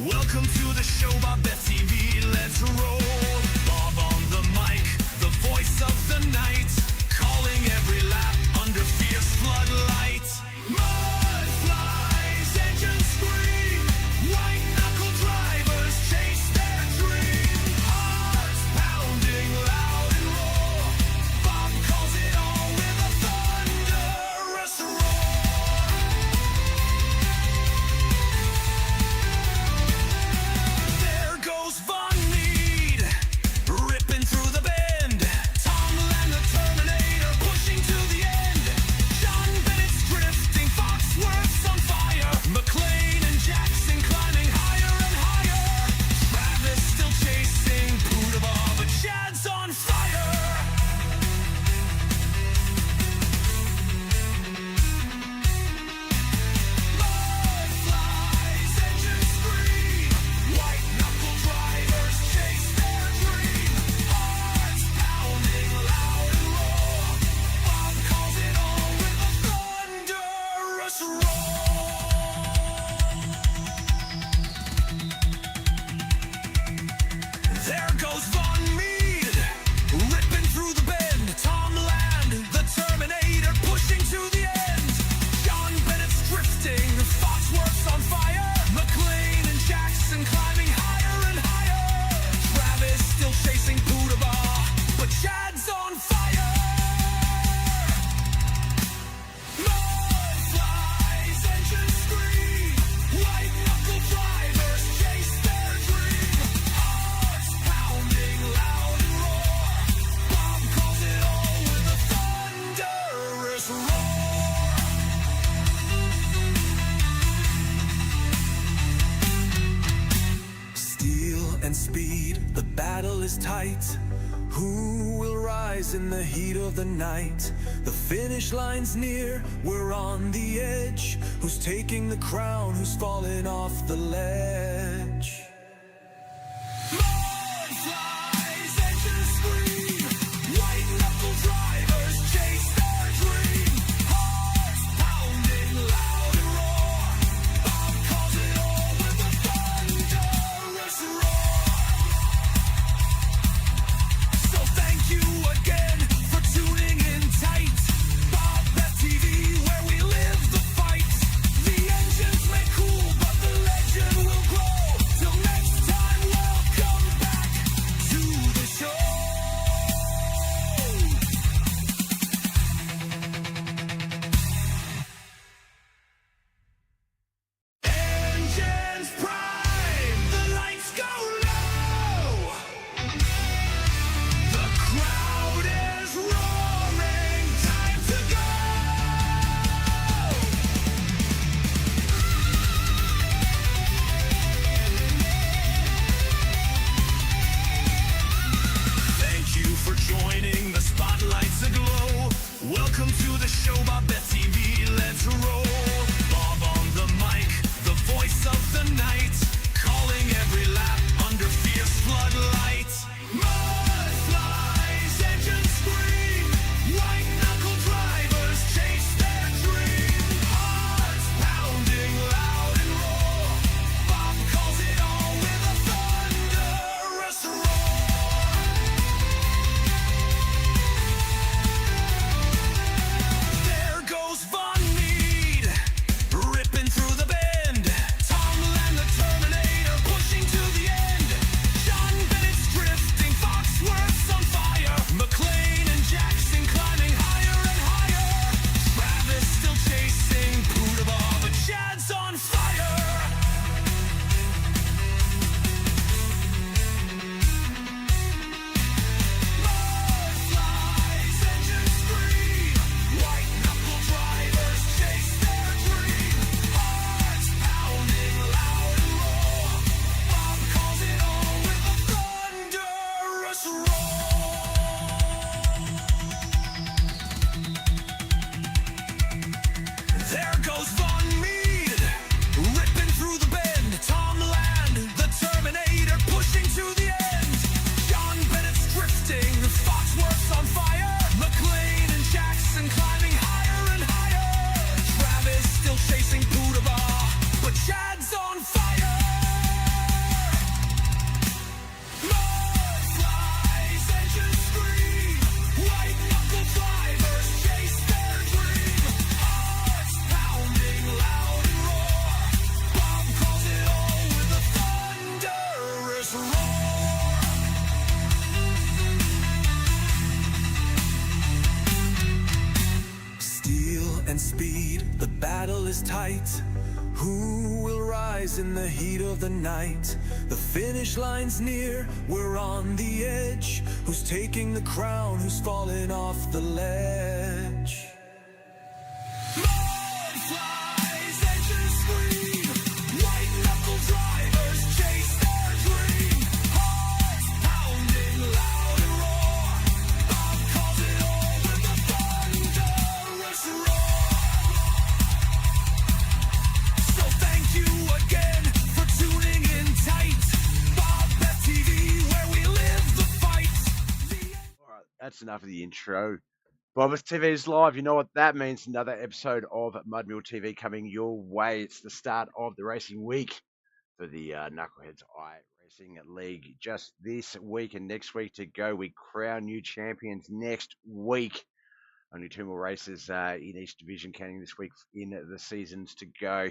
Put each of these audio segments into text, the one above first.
Welcome to the show, BobbethTV, let's roll. Bob on the mic, the voice of the night, calling every lap under fierce floodlight. Mud flies, engines scream, white knuckle drivers chase their dream. Hearts pounding loud and raw, Bob calls it all with a thunderous roar. And speed, the battle is tight. Who will rise in the heat of the night? The finish line's near, we're on the edge. Who's taking the crown? Who's falling off the ledge? Mud flies, engines scream, white knuckle drivers chase their dream. Hearts pounding loud and roar, Bob calls it all with a thunderous roar. You again for tuning in tight. BobbethTV, where we live the fight. The engines may cool, but the legend will grow. Till next time, welcome back to the show. Engines prime, the lights go low. Crowd is roaring, time to go. Thank you for joining, the spotlight's aglow. Welcome to the show, BobbethTV, let's roll. Bob on the mic, the voice of the night, calling every lap under fierce floodlight. and speed, the battle is tight. Who will rise in the heat of the night? The finish line's near, we're on the edge. Who's taking the crown? Who's falling off the ledge? Mud flies, engines scream. White knuckle drivers chase their dream. Hearts pounding, loud and roar. Bob calls it all with a thunderous roar. So thank you again for tuning in tight. BobbethTV, where we live the fight. Alright, that's enough of the intro. BobbethTV is live. You know what that means. Another episode of Mudmill TV coming your way. It's the start of the racing week for the Knuckleheadz iRacing League. Just this week and next week to go. We crown new champions next week. Only 2 more races in each division, counting this week in the seasons to go.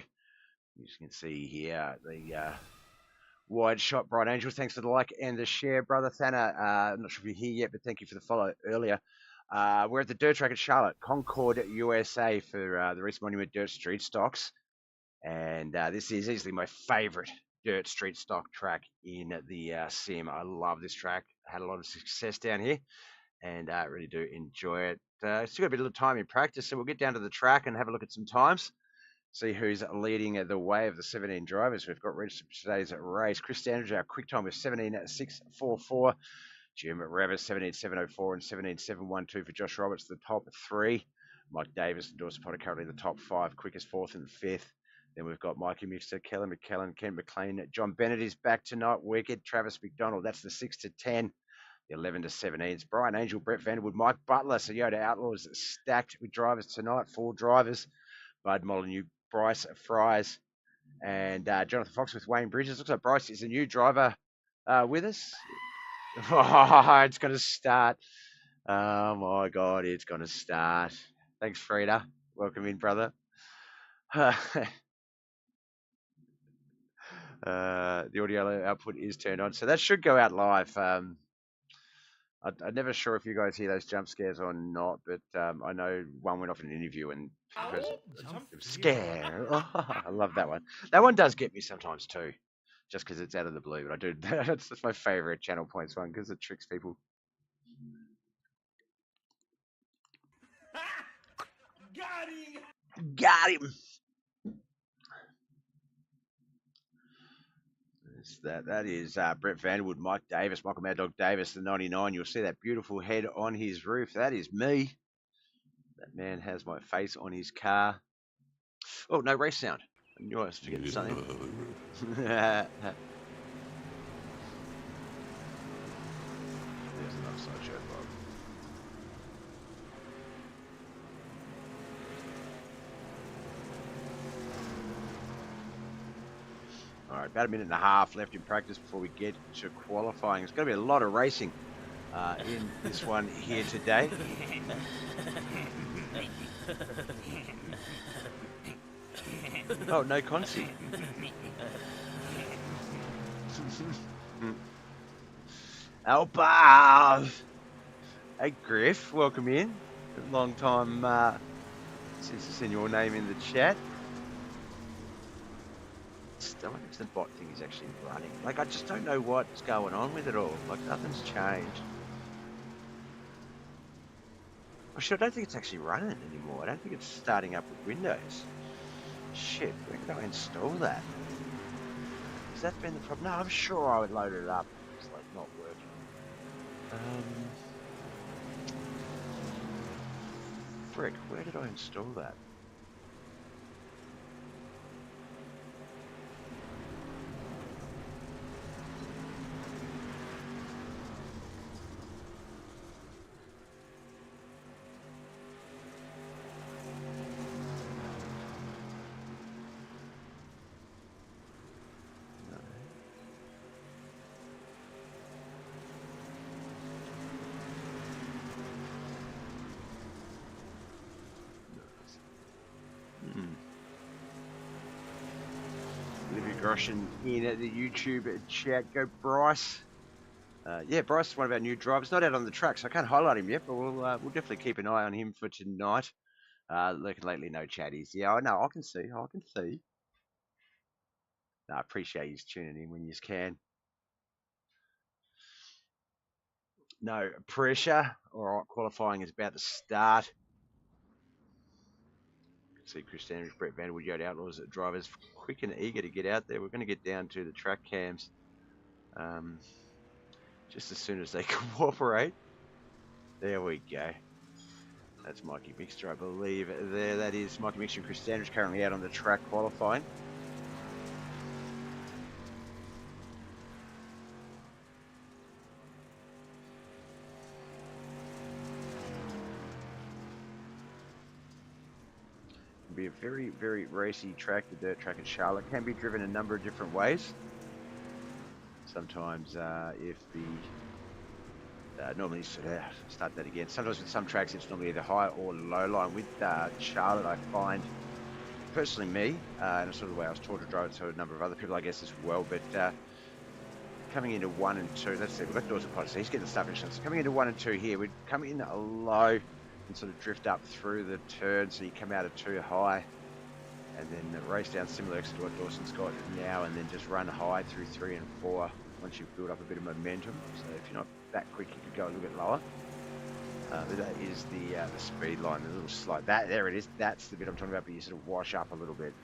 You can see here the wide shot, Bright Angels. Thanks for the like and the share, brother Thana. I'm not sure if you're here yet, but thank you for the follow earlier. We're at the dirt track at Charlotte, Concord, USA for the REECE Monument Dirt Street Stocks. And this is easily my favorite dirt street stock track in the sim. I love this track. Had a lot of success down here and really do enjoy it. Still got a bit of time in practice, so we'll get down to the track and have a look at some times. See who's leading the way of the 17 drivers we've got registered for today's race. Chris Standridge, our quick time was 17.644. Jim Revis, 17.704 and 17.712 for Josh Roberts, the top 3. Mike Davis and Dawson Potter currently the top 5, quickest 4th and 5th. Then we've got Mikey Mixter, Kellen McKellen, Ken McLean. John Bennett is back tonight. Wicked. Travis McDonald, that's the 6 to 10. The 11 to 17s. Brian Angel, Brett Vanderwood, Mike Butler. So Yoda Outlaws stacked with drivers tonight. 4 drivers. Bud Molyneux, Bryce Fries, and Jonathan Fox with Wayne Bridges. Looks like Bryce is a new driver with us. Oh, it's going to start. Oh, my God, it's going to start. Thanks, Frida. Welcome in, brother. The audio output is turned on, so that should go out live. I'm never sure if you guys hear those jump scares or not, but I know one went off in an interview and because scare. Oh, I love that one. That one does get me sometimes too, just because it's out of the blue. But I do. That's my favorite channel points one because it tricks people. Got him. That is Brett Vanderwood, Mike Davis, Michael Mad Dog Davis, the 99. You'll see that beautiful head on his roof. That is me. That man has my face on his car. Oh, no race sound. I knew I was forgetting something. There's another sideshow, Bob. All right, about a minute and a half left in practice before we get to qualifying. It's going to be a lot of racing in this one here today. Oh, no Concy. Albav. Hey, Griff, welcome in. Long time since I've seen your name in the chat. I wonder if the bot thing is actually running. Like, I just don't know what's going on with it all. Like, nothing's changed. Actually, I don't think it's actually running anymore. I don't think it's starting up with Windows. Shit, where did I install that? Has that been the problem? No, I'm sure I would load it up. It's like not working. Frick, where did I install that? Groshin in at the YouTube chat. Go Bryce. Yeah, Bryce is one of our new drivers. Not out on the track, so I can't highlight him yet, but we'll definitely keep an eye on him for tonight. Looking lately, no chatties. Yeah, I know. I can see. I can see. No, I appreciate you tuning in when you can. No pressure. All right, qualifying is about to start. See Chris Sanders, Brett Vanderwood, Yode Outlaws drivers quick and eager to get out there. We're going to get down to the track cams just as soon as they cooperate. There we go. That's Mikey Mixter, I believe. There, that is Mikey Mixter and Chris Sanders currently out on the track qualifying. It'll be a very, very racy track. The dirt track at Charlotte can be driven a number of different ways. Sometimes if the normally start that again. Sometimes with some tracks it's normally either high or low line. With Charlotte, I find personally me, and it's sort of the way I was taught to drive it to a number of other people, I guess, as well. But coming into 1 and 2, let's see, we've got Dawson Potter, so he's getting the stuff in. So coming into 1 and 2 here, we'd come in low and sort of drift up through the turn, so you come out of 2 high, and then race down similar to what Dawson's got now, and then just run high through 3 and 4 once you've built up a bit of momentum. So if you're not that quick, you could go a little bit lower. But that is the speed line, the little slide. There it is. That's the bit I'm talking about, but you sort of wash up a little bit.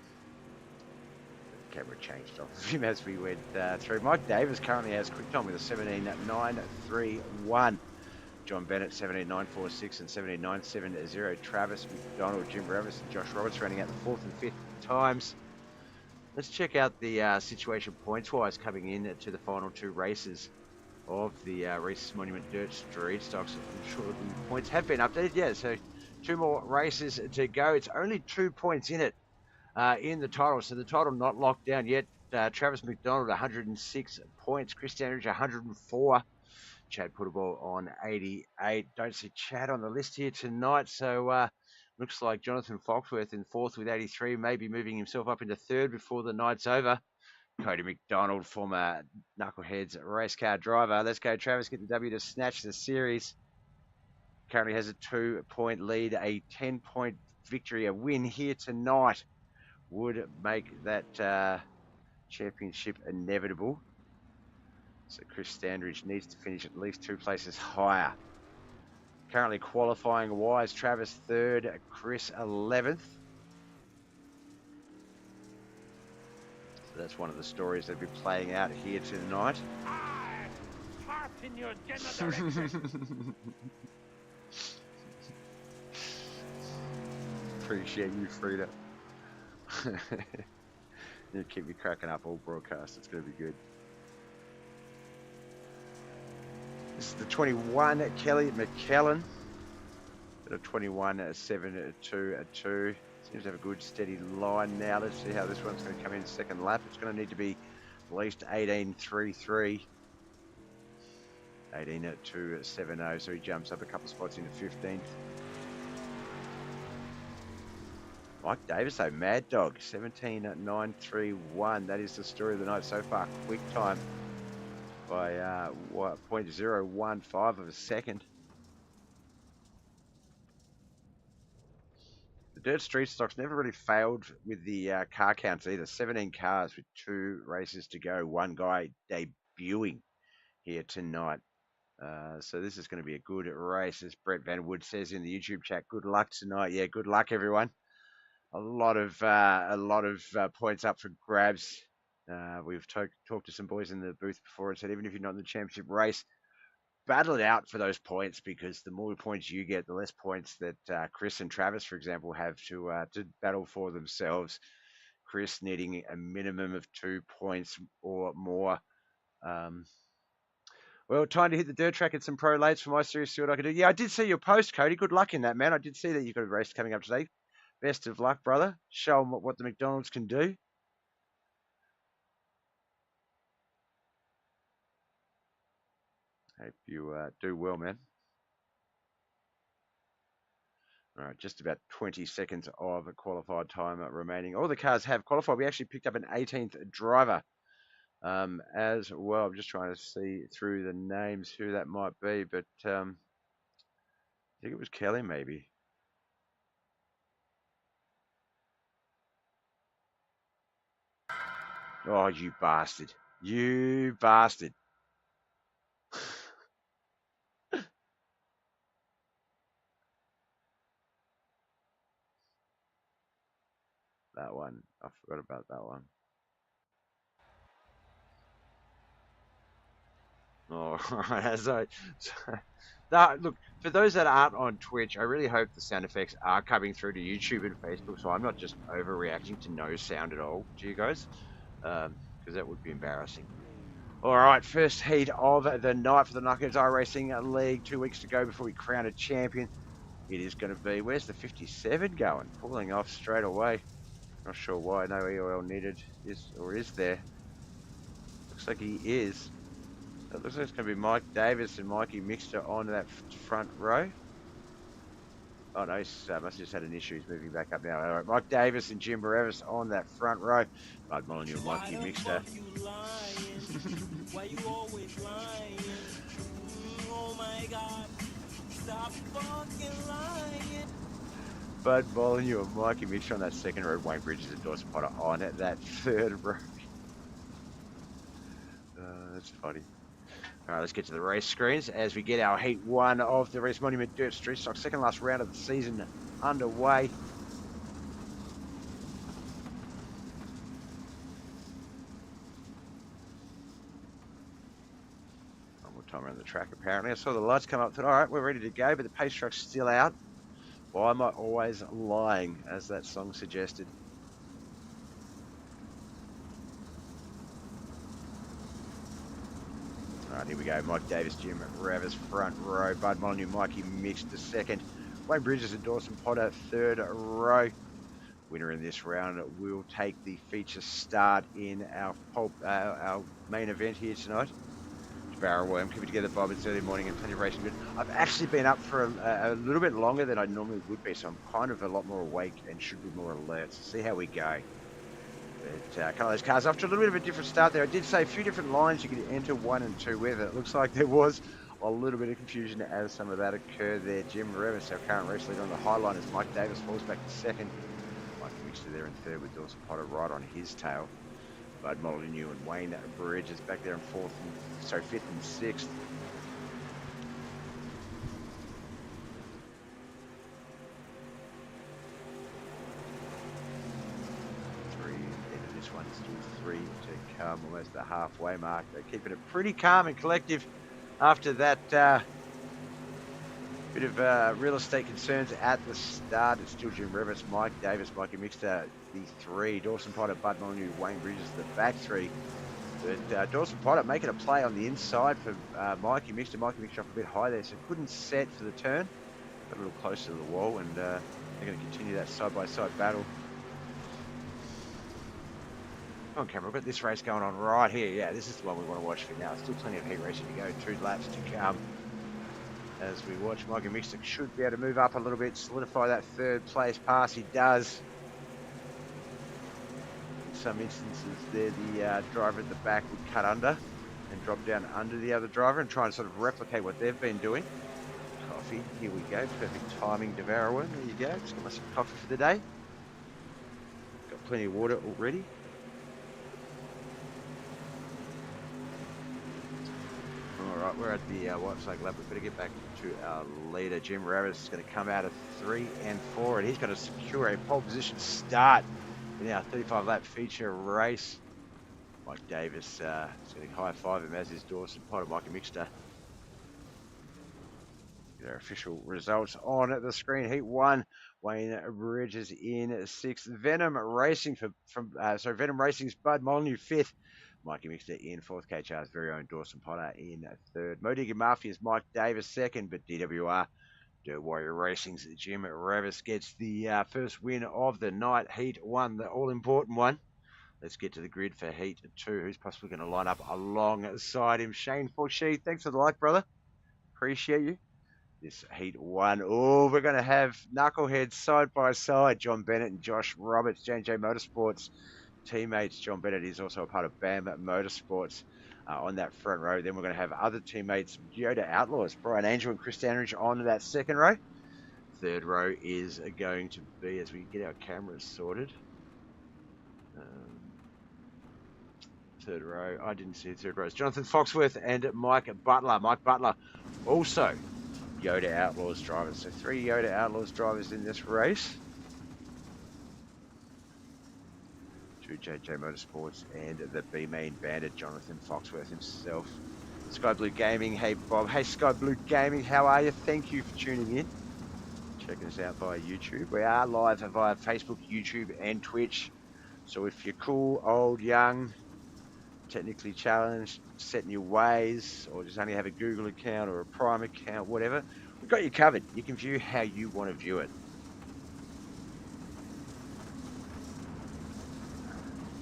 The camera changed off him as we went through. Mike Davis currently has quick time with a 17.931. John Bennett 17.946 and 17.970. Travis McDonald, Jim Ravis, and Josh Roberts rounding out the 4th and 5th times. Let's check out the situation points-wise coming in to the final 2 races of the REECE Monument Dirt Street Stocks. I'm sure the points have been updated. Yeah, so 2 more races to go. It's only 2 points in it in the title, so the title not locked down yet. Travis McDonald 106 points, Chris Standridge 104, Chad Puttable on 88. Don't see Chad on the list here tonight, so looks like Jonathan Foxworth in 4th with 83, maybe moving himself up into 3rd before the night's over. Cody McDonald, former Knuckleheadz race car driver. Let's go, Travis, get the W to snatch the series. Currently has a 2-point lead, a 10-point victory. A win here tonight would make that championship inevitable. So Chris Standridge needs to finish at least 2 places higher. Currently qualifying wise, Travis 3rd, Chris 11th. So that's one of the stories that will be playing out here tonight. Fart in your general direction. Appreciate you, Frida. You keep me cracking up all broadcast. It's going to be good. This is the 21, Kelly McKellen. At a 21, 7, 2, 2. Seems to have a good steady line now. Let's see how this one's going to come in second lap. It's going to need to be at least 18.33. 18.270, so he jumps up a couple of spots into 15th. Mike Davis, though, Mad Dog, 17.931. That is the story of the night so far. Quick time by 0.015 of a second. The Dirt Street Stocks never really failed with the car counts either. 17 cars with 2 races to go. One guy debuting here tonight. So this is going to be a good race, as Brett Vanderwood says in the YouTube chat. Good luck tonight. Yeah, good luck, everyone. A lot of points up for grabs. We've talked to some boys in the booth before and said, even if you're not in the championship race, battle it out for those points, because the more points you get, the less points that Chris and Travis, for example, have to battle for themselves. Chris needing a minimum of 2 points or more. Well, time to hit the dirt track and some pro lates for my series, see what I can do. Yeah, I did see your post, Cody. Good luck in that, man. I did see that you've got a race coming up today. Best of luck, brother. Show them what the McDonald's can do. Hope you do well, man. All right, just about 20 seconds of a qualified time remaining. All the cars have qualified. We actually picked up an 18th driver as well. I'm just trying to see through the names who that might be, but I think it was Kelly, maybe. Oh, you bastard. You bastard. That one. I forgot about that one. Oh, right. Look, for those that aren't on Twitch, I really hope the sound effects are coming through to YouTube and Facebook, so I'm not just overreacting to no sound at all to you guys, because that would be embarrassing. All right, first heat of the night for the Knuckleheadz iRacing League. 2 weeks to go before we crown a champion. It is going to be, where's the 57 going? Pulling off straight away. Not sure why. No EOL needed. Is there? Looks like he is. It looks like it's going to be Mike Davis and Mikey Mixter on that front row. Oh no, he must have just had an issue. He's moving back up now. All right, Mike Davis and Jim Barrevis on that front row. Bud Molyneux and Mikey Mixter. Why you always lying? Oh my God! Stop fucking lying! Bud Molyneux and Mikey Mixter on that second row. Wayne Bridges and Dawson Potter on that third row. That's funny. All right, let's get to the race screens as we get our Heat 1 of the Reece Monument Dirt Street Stock. Second last round of the season underway. One more time around the track, apparently. I saw the lights come up. All right, we're ready to go, but the pace truck's still out. Why am I always lying, as that song suggested? All right, here we go. Mike Davis, Jim Ravis, front row. Bud Molyneux, Mikey Mixed to second. Wayne Bridges and Dawson Potter, third row. Winner in this round will take the feature start in our main event here tonight. Barrel worm, keep it together, Bob. It's early morning and plenty of racing good. I've actually been up for a little bit longer than I normally would be, so I'm kind of a lot more awake and should be more alert. So see how we go. But a couple of those cars off to a little bit of a different start there. I did say a few different lines you could enter 1 and 2 with. It looks like there was a little bit of confusion as some of that occurred there. Jim Revis, our current race leader on the high line, as Mike Davis falls back to second. Mike Mixter there in third with Dawson Potter right on his tail. Bud Molyneux and Wayne Bridges back there in fifth and sixth. This one's still 3 to come, almost the halfway mark. They're keeping it pretty calm and collective after that bit of real estate concerns at the start. It's still Jim Revis, Mike Davis, Mikey Mixter, the 3. Dawson Potter, Bud Molyneux, Wayne Bridges, the back 3. But Dawson Potter making a play on the inside for Mikey Mixter. Mikey Mixter off a bit high there, so couldn't set for the turn. Got a little closer to the wall, and they're going to continue that side-by-side battle. On camera, we've got this race going on right here. Yeah, this is the one we want to watch for now. Still plenty of heat racing to go. 2 laps to come. As we watch, Mikey Mixter should be able to move up a little bit, solidify that third place pass. He does. In some instances there, the driver at the back would cut under and drop down under the other driver and try and sort of replicate what they've been doing. Coffee, here we go. Perfect timing, Devour. There you go. Just got myself coffee for the day. Got plenty of water already. Alright, we're at the white flag lap. We better get back to our leader. Jim Ravis is going to come out of 3 and 4, and he's going to secure a pole position start in our 35 lap feature race. Mike Davis is going to high-five him, as is Dawson Potter, Mikey Mixter. Get our official results on the screen. Heat 1, Wayne Bridges in 6th. Venom Racing's Bud Molyneux 5th. Mikey Mixter in 4th. KHR's very own Dawson Potter in 3rd. Modiga Mafia's Mike Davis 2nd, but DWR Dirt Warrior Racing's Jim Revis gets the first win of the night. Heat 1, the all-important one. Let's get to the grid for Heat 2. Who's possibly going to line up alongside him? Shane Forshee, thanks for the like, brother. Appreciate you. This Heat 1. Oh, we're going to have Knuckleheadz side by side. John Bennett and Josh Roberts, J&J Motorsports teammates. John Bennett is also a part of BAM Motorsports on that front row. Then we're going to have other teammates, Yoda Outlaws, Brian Angel and Chris Danridge on that second row. Third row is going to be, as we get our cameras sorted, third row. I didn't see the third row. It's Jonathan Foxworth and Mike Butler. Mike Butler also Yoda Outlaws drivers. So 3 Yoda Outlaws drivers in this race. 2 JJ Motorsports and the B-Main Bandit, Jonathan Foxworth himself. Sky Blue Gaming, hey Bob. Hey Sky Blue Gaming, how are you? Thank you for tuning in. Checking us out via YouTube. We are live via Facebook, YouTube, and Twitch. So if you're cool, old, young, technically challenged, set in your ways, or just only have a Google account or a Prime account, whatever, we've got you covered. You can view how you want to view it.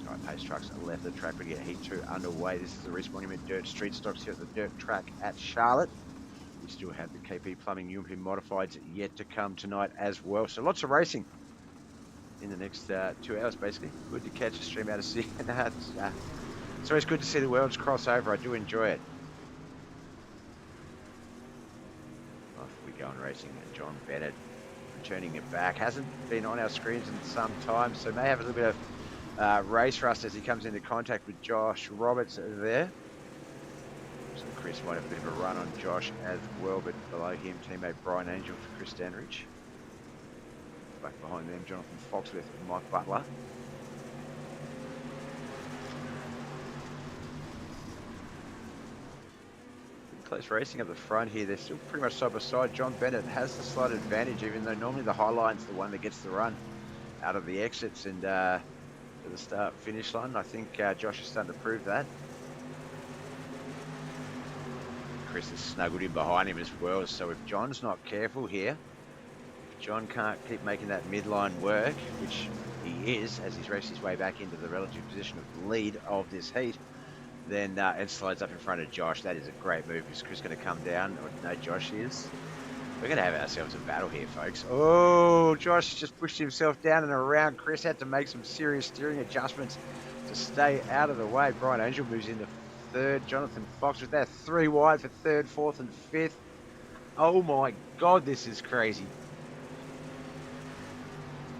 All right, pace trucks left the track. We get Heat 2 underway. This is the REECE Monument Dirt Street Stocks here at the dirt track at Charlotte. We still have the KP Plumbing UMP Modifieds yet to come tonight as well. So lots of racing in the next 2 hours, basically. Good to catch a stream out of sea. It's always good to see the worlds cross over. I do enjoy it. Off we go on racing. John Bennett returning it back. Hasn't been on our screens in some time, so may have a little bit of race rust as he comes into contact with Josh Roberts there. So Chris might have a bit of a run on Josh as well, but below him, teammate Brian Angel for Chris Danridge. Back behind them, Jonathan Foxworth and Mike Butler. Close racing up the front here. They're still pretty much side by side. John Bennett has the slight advantage, even though normally the Highline's the one that gets the run out of the exits and to the start-finish line. I think Josh is starting to prove that. Chris has snuggled in behind him as well, so if John's not careful here, if John can't keep making that midline work, which he is as he's raced his way back into the relative position of lead of this heat, then and slides up in front of Josh. That is a great move. Is Chris going to come down? Or, no, Josh is. We're going to have ourselves a battle here, folks. Oh, Josh just pushed himself down and around. Chris had to make some serious steering adjustments to stay out of the way. Brian Angel moves into third. Jonathan Fox with that 3 wide for third, fourth, and fifth. Oh my God, this is crazy.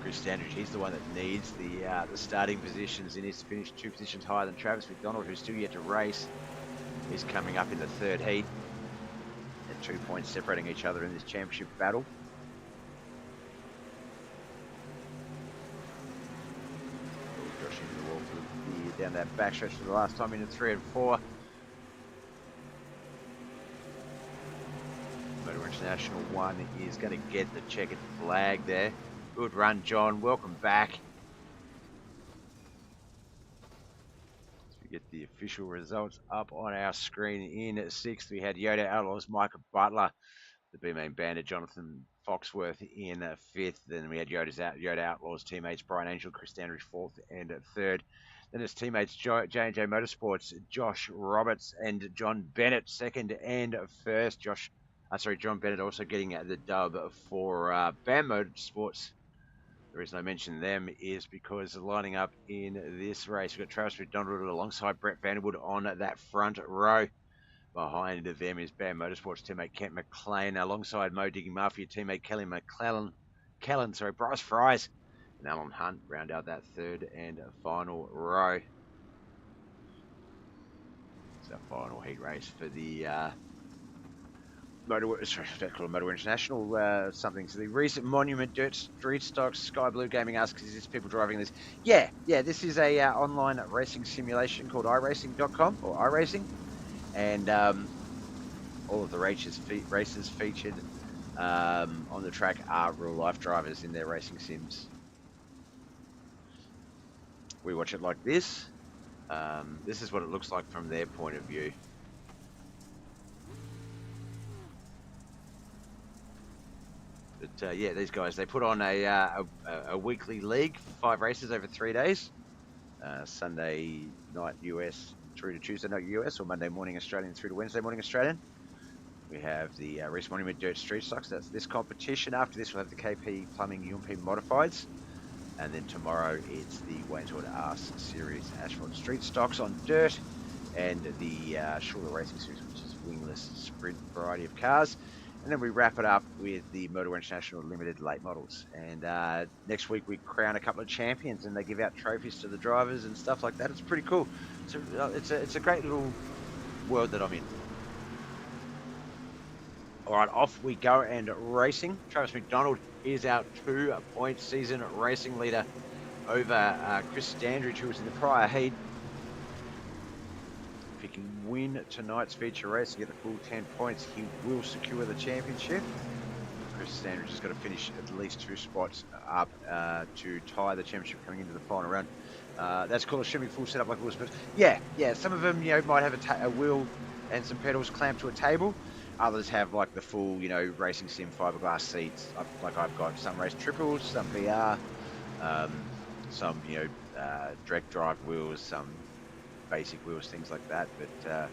Chris Danridge, he's the one that needs the starting positions. He needs to finish 2 positions higher than Travis McDonald, who's still yet to race. He's coming up in the third heat. And 2 points separating each other in this championship battle. Oh, Josh into the wall for down that backstretch for the last time into 3 and 4. Motor International 1 is going to get the checkered flag there. Good run, John. Welcome back. As we get the official results up on our screen in 6th, we had Yoda Outlaws, Michael Butler, the B-Main Bandit, Jonathan Foxworth in 5th. Then we had Yoda Outlaws teammates Brian Angel, Chris Danridge 4th and 3rd. Then his teammates J&J Motorsports, Josh Roberts and John Bennett 2nd and 1st. John Bennett also getting the dub for BAM Motorsports. The reason I mention them is because lining up in this race, we've got Travis McDonald alongside Brett Vanderwood on that front row. Behind them is BAM Motorsports teammate Kent McLean alongside Mo Digging Mafia teammate Kelly Bryce Fries and Alan Hunt round out that third and final row. It's our final heat race for the Motor International something. So the REECE Monument Dirt Street Stocks. Sky Blue Gaming asks, is this people driving this? Yeah, this is a online racing simulation called iRacing.com or iRacing, and all of the races featured on the track are real life drivers in their racing sims. We watch it like this. This is what it looks like from their point of view. But yeah, these guys, they put on a weekly league, 5 races over 3 days. Sunday night US through to Tuesday night US, or Monday morning Australian through to Wednesday morning Australian. We have the REECE Monument Dirt Street Stocks. That's this competition. After this, we'll have the KP Plumbing UMP Modifieds. And then tomorrow, it's the Wayne's Order Arse Series Asphalt Street Stocks on dirt. And the Shorter Racing Series, which is wingless sprint variety of cars. And then we wrap it up with the Motor International Limited late models. And next week we crown a couple of champions, and they give out trophies to the drivers and stuff like that. It's pretty cool. It's a great little world that I'm in. All right, off we go and racing. Travis McDonald is our 2-point season racing leader over Chris Standridge, who was in the prior heat. If he can win tonight's feature race and get the full 10 points, he will secure the championship. Chris Standridge has got to finish at least 2 spots up to tie the championship coming into the final round. That's called a shimmy full setup like it was, but yeah, some of them, might have a wheel and some pedals clamped to a table. Others have like the full, racing sim fiberglass seats. Like I've got some race triples, some VR, some, direct drive wheels, some basic wheels, things like that. But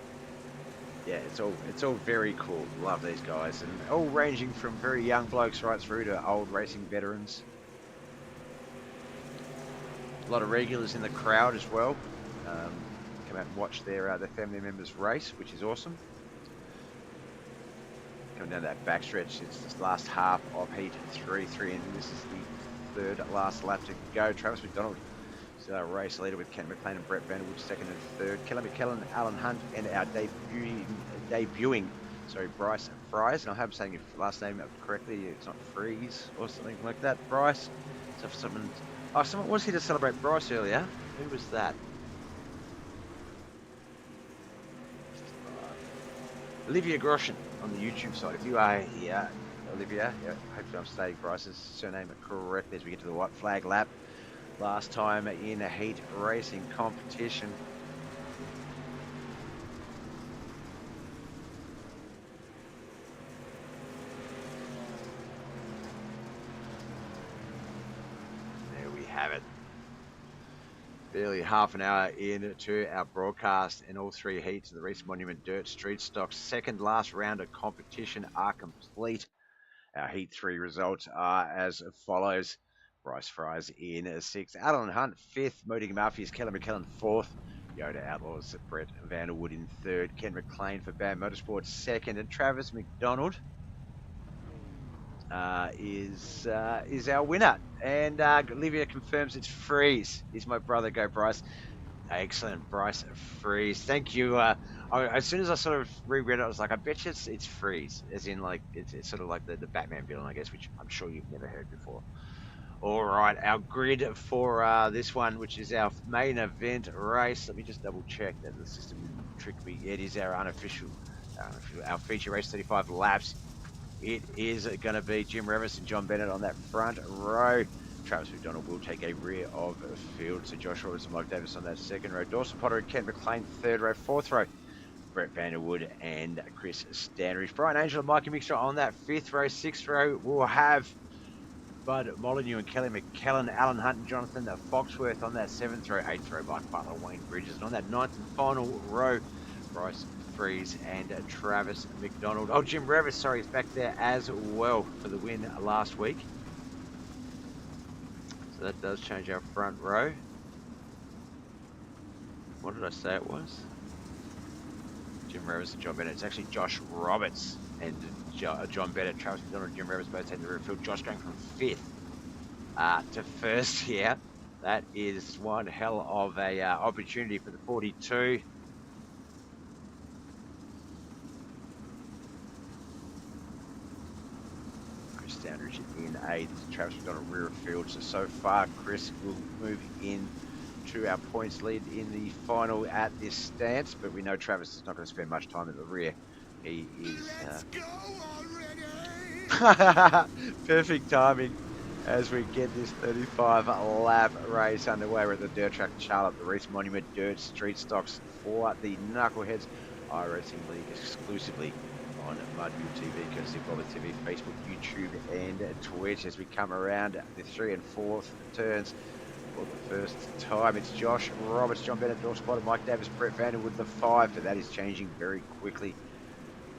yeah, it's all very cool. Love these guys, and all ranging from very young blokes right through to old racing veterans. A lot of regulars in the crowd as well. Come out and watch their family members race, which is awesome. Coming down that backstretch, it's this last half of heat 3, and this is the 3rd last lap to go. Travis McDonald is our race leader with Ken McLean and Brett Vanderwood 2nd and 3rd. Kelly McKellen, Alan Hunt, and our debuting Bryce Fries. And I hope I'm saying your last name correctly. It's not Freeze or something like that. Bryce. So for someone was here to celebrate Bryce earlier. Who was that? Olivia Groshen on the YouTube side. If you are here, Olivia, hopefully I'm stating Bryce's surname correctly as we get to the white flag lap. Last time in a heat racing competition. There we have it. Barely half an hour into our broadcast, and all 3 heats of the REECE Monument Dirt Street Stocks second last round of competition are complete. Our heat 3 results are as follows. Bryce Fries in 6th, Alan Hunt 5th, Moody Murphy's Kelly McKellen 4th, Yoda Outlaws Brett Vanderwood in 3rd, Ken McLean for Bam Motorsports 2nd, and Travis McDonald is our winner. And Olivia confirms it's Freeze. Is my brother. Go Bryce. Excellent, Bryce Freeze. Thank you. As soon as I sort of reread it, I was like, I bet you it's Freeze, as in like it's sort of like the Batman villain, I guess, which I'm sure you've never heard before. All right, our grid for this one, which is our main event race. Let me just double check that the system didn't trick me. It is our unofficial, our feature race, 35 laps. It is going to be Jim Revis and John Bennett on that front row. Travis McDonald will take a rear of field. So Josh Roberts and Mike Davis on that 2nd row. Dawson Potter and Ken McLean 3rd row. 4th row, Brett Vanderwood and Chris Standridge. Brian Angel and Mikey Mixter on that 5th row. 6th row, we'll have Bud Molyneux and Kelly McKellen, Alan Hunt and Jonathan Foxworth on that 7th row. 8th row, Mike Butler, Wayne Bridges. And on that 9th and final row, Bryce Freeze and Travis McDonald. Oh, Jim Revis, sorry, is back there as well for the win last week. So that does change our front row. What did I say it was? Jim Revis and John Bennett. It's actually Josh Roberts and John Bennett. Travis McDonald and Jim Revis both taking the rear field. Josh going from 5th to 1st here. That is one hell of a opportunity for the 42. Chris Standridge in 8th. Travis McDonald rear of field. So far, Chris will move in to our points lead in the final at this stance, but we know Travis is not going to spend much time at the rear. He is perfect timing as we get this 35 lap race underway. We're at the dirt track Charlotte, the REECE Monument Dirt Street Stocks for the Knuckleheadz iRacing League exclusively on Mudville TV, courtesy of BobbethTV, Facebook, YouTube, and Twitch. As we come around the 3 and 4th turns for the first time, it's Josh Roberts, John Bennett, Dawson Potter, Mike Davis, Brett Vanderwood, the 5, but that is changing very quickly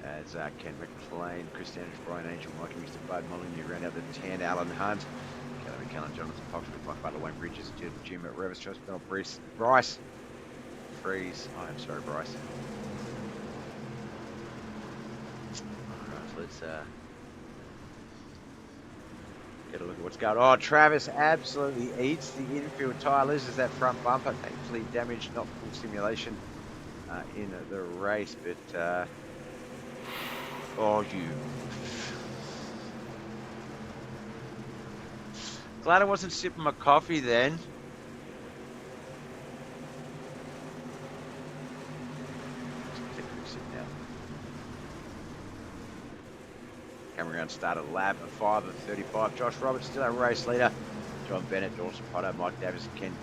as Ken McLean, Chris Standridge, Brian Angel, Mike Mixter, Bud Molyneux round out the 10, Alan Hunt, Kelly McKellen, Jonathan Foxworth, Mike Butler, Wayne Bridges, Jim Revis, Travis McDonald, Bryce Freeze. I'm sorry, Bryce. Alright, let's Get a look at what's going on. Oh, Travis absolutely eats the infield tyre, loses that front bumper. Thankfully damaged, not full simulation in the race, but oh, you. Glad I wasn't sipping my coffee then. Coming around, started lap at 5 of 35. Josh Roberts still our race leader. John Bennett, Dawson Potter, Mike Davis, Ken.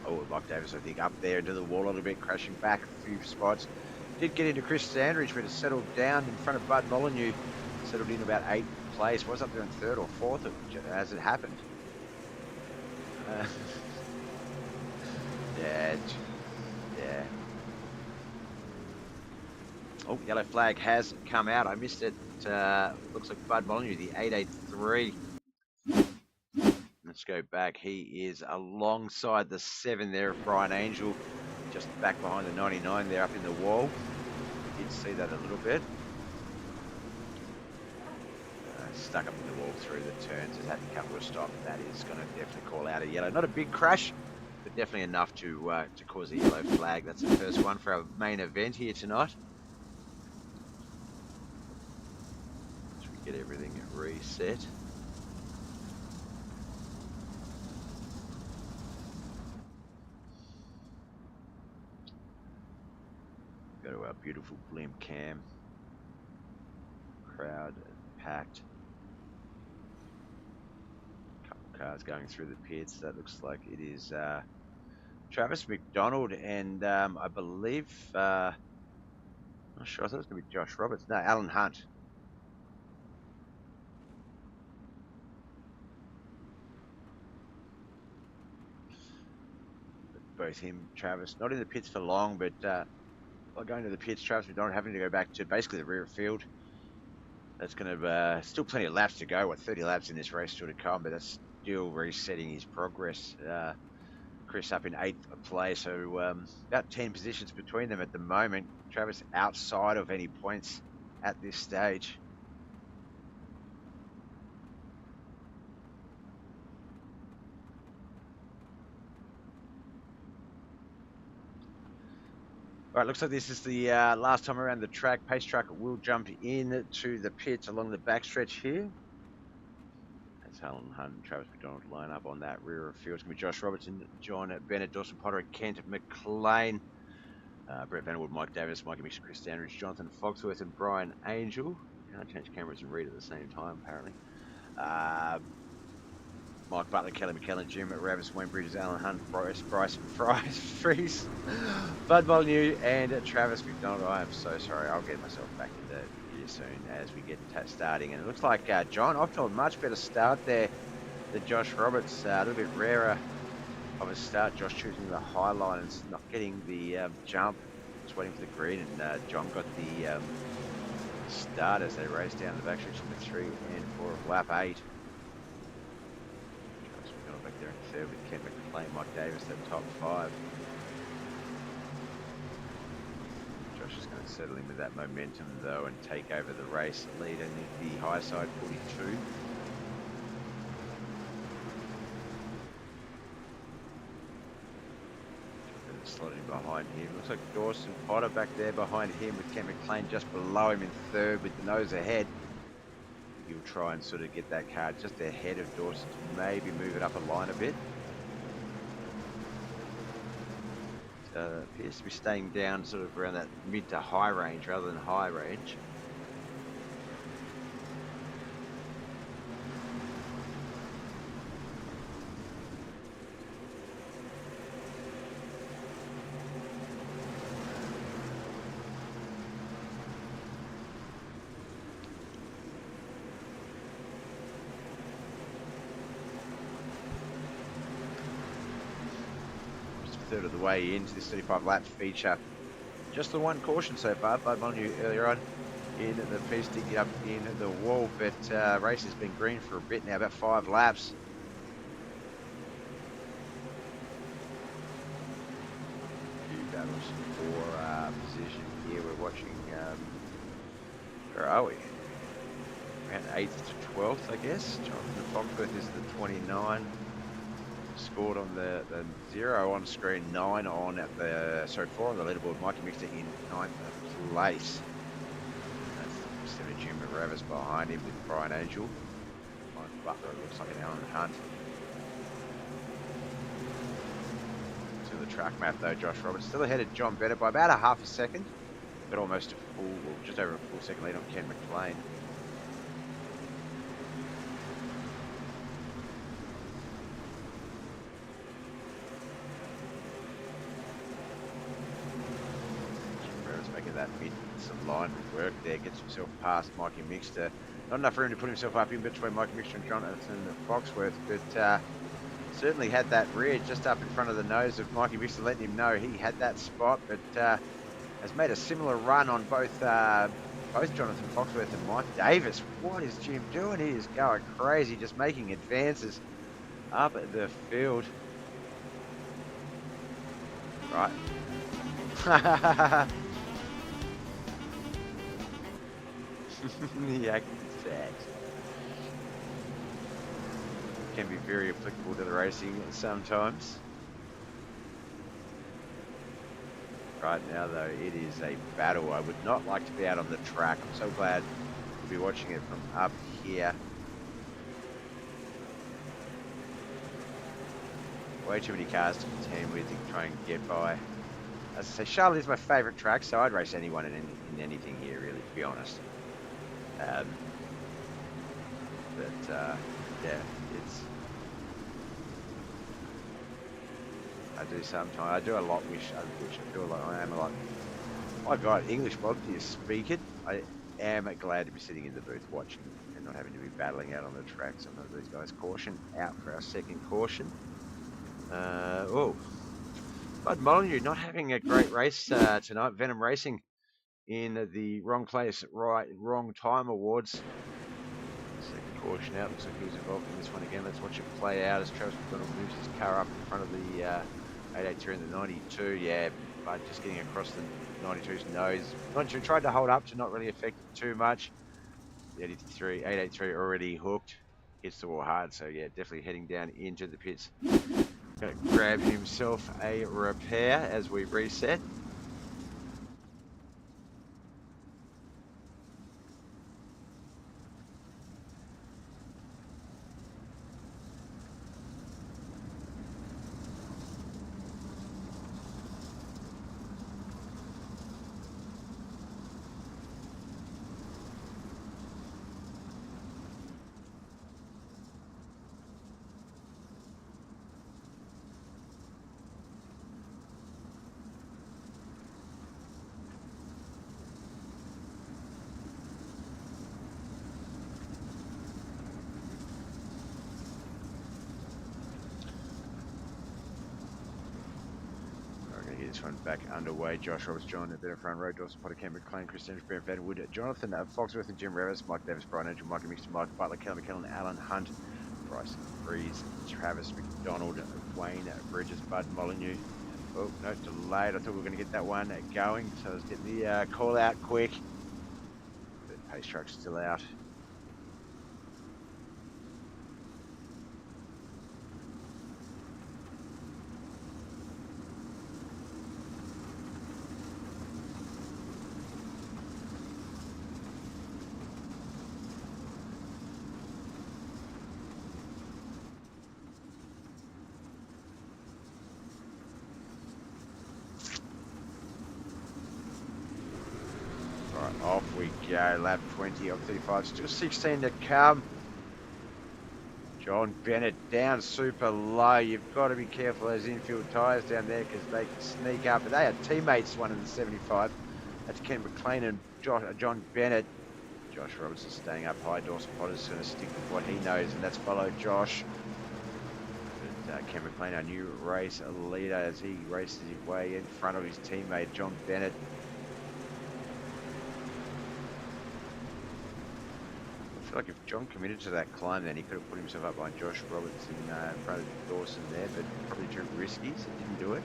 Oh, Mike Davis, I think, up there into the wall a little bit, crashing back a few spots. Did get into Chris Sandridge, but it settled down in front of Bud Molyneux. Settled in about 8th place. Was up there in 3rd or 4th as it happened. Yeah. Oh, yellow flag has come out. I missed it. Looks like Bud Molyneux, the 883. Let's go back. He is alongside the 7 there of Brian Angel, just back behind the 99 there up in the wall. Did see that a little bit. Stuck up in the wall through the turns. Has had a couple of stops. That is going to definitely call out a yellow. Not a big crash, but definitely enough to cause a yellow flag. That's the first one for our main event here tonight. As we get everything reset. Go to our beautiful blimp cam. Crowd packed. Couple cars going through the pits. That looks like it is Travis McDonald and I believe, not sure, I thought it was going to be Josh Roberts. No, Alan Hunt. Both him, Travis, not in the pits for long, but by going to the pits, Travis McDonald having to go back to basically the rear field. That's going to, still plenty of laps to go. What, 30 laps in this race still to come, but that's still resetting his progress. Chris up in 8th place, so about 10 positions between them at the moment. Travis outside of any points at this stage. All right, looks like this is the last time around the track. Pace truck will jump in to the pits along the backstretch here. That's Alan Hunt and Travis McDonald line up on that rear of field. It's going to be Josh Robertson, John Bennett, Dawson Potter, Kent McLean, Brett Vanderwood, Mike Davis, Mikey Mixon, Chris Sandridge, Jonathan Foxworth, and Brian Angel. Can't change cameras and read at the same time, apparently. Mike Butler, Kelly McKellen, Jim Ravis, Wayne Bridges, Alan Hunt, Bryce Freeze, Bud Molyneux, and Travis McDonald. I am so sorry. I'll get myself back into here soon as we get starting. And it looks like John off to a much better start there than Josh Roberts. A little bit rarer of a start. Josh choosing the high line and not getting the jump. Just waiting for the green, and John got the start as they race down the backstretch in the 3 and 4 of lap 8. Back there in 3rd with Kent McLean, Mike Davis, that top 5. Josh is going to settle in with that momentum though and take over the race lead in the high side 42. Slotting behind him. Looks like Dawson Potter back there behind him with Kent McLean just below him in 3rd with the nose ahead. He'll try and sort of get that car just ahead of Dawson to maybe move it up a line a bit. Appears to be staying down sort of around that mid to high range rather than high range. Third of the way into this 35 lap feature. Just the one caution so far. Bud Molyneux earlier on in the piece to get up in the wall, but race has been green for a bit now, about 5 laps. Few battles for position here. We're watching, where are we? around 8th to 12th, I guess. Jonathan Foxworth is the 29. Scored on the 0 on screen, 9 on at the, sorry, 4 on the leaderboard. Mikey Mixter in 9th place. That's 7 Jim Ravis behind him with Brian Angel. Mike Butler, it looks like an Alan Hunt. To the track map though, Josh Roberts still ahead of John Bennett by about a half a second, but almost a full, well, just over a full second lead on Ken McLean. Making that mid some line work there, gets himself past Mikey Mixter. Not enough room to put himself up in between Mikey Mixter and Jonathan Foxworth, but certainly had that rear just up in front of the nose of Mikey Mixter, letting him know he had that spot, but has made a similar run on both Jonathan Foxworth and Mike Davis. What is Jim doing? He is going crazy, just making advances up at the field. Right. The acting facts can be very applicable to the racing sometimes. Right now though, it is a battle. I would not like to be out on the track. I'm so glad to be watching it from up here. Way too many cars to contend with and try and get by. As I say, Charlotte is my favourite track, so I'd race anyone in anything here, really, to be honest. Yeah, it's. I do sometimes. I do a lot wish I feel like I am a lot. My God, English Bobbeth is speaking. I am glad to be sitting in the booth watching and not having to be battling out on the track. Sometimes these guys caution out for our second caution. Bud Molyneux not having a great race tonight. Venom Racing in the wrong place, wrong time awards. Second caution out. Looks like he was involved in this one again. Let's watch it play out as Travis McDonald moves his car up in front of the 883 and the 92. Yeah, but just getting across the 92's nose. 92 tried to hold up to not really affect it too much. The 883 already hooked. Hits the wall hard, so yeah, definitely heading down into the pits. Gonna grab himself a repair as we reset. This one back underway. Josh Roberts joined a bit of front row. Dawson Potter, Cameron McLean, Chris Andrews, Brent Van Wood, Jonathan Foxworth and Jim Revis, Mike Davis, Brian Angel, Mike Mixter, Mike Butler, Kelly McKellen, Alan Hunt, Bryce Breeze, Travis McDonald, Wayne Bridges, Bud Molyneux. Oh, no, delayed. I thought we were going to get that one going, so let's get the call out quick. The pace truck's still out. Off we go, lap 20 of 35, still 16 to come. John Bennett down super low. You've got to be careful of those infield tyres down there because they can sneak up. But they are teammates, one in the 75. That's Ken McLean and John Bennett. Josh Robertson staying up high. Dawson Potter's going to stick with what he knows, and that's follow Josh. But Ken McLean, our new race leader, as he races his way in front of his teammate John Bennett. I feel like if John committed to that climb, then he could have put himself up by Josh Roberts in front of Dawson there, but probably too risky, so didn't do it.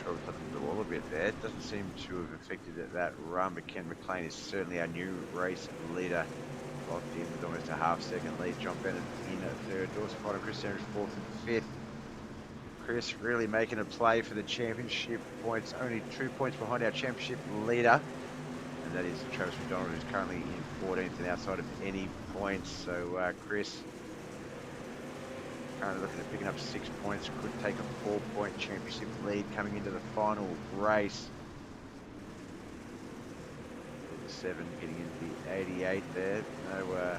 Roberts up into the wall a bit there. It doesn't seem to have affected that run, but Ken McLean is certainly our new race leader. Locked in with almost a half-second lead. John Bennett in at third. Dawson Potter, Chris Sanders fourth and fifth. Chris really making a play for the championship points. Only 2 points behind our championship leader. And that is Travis McDonald, who's currently in 14th and outside of any points. So Chris currently looking at picking up 6 points. Could take a 4-point championship lead coming into the final race. 7 getting into the 88 there. No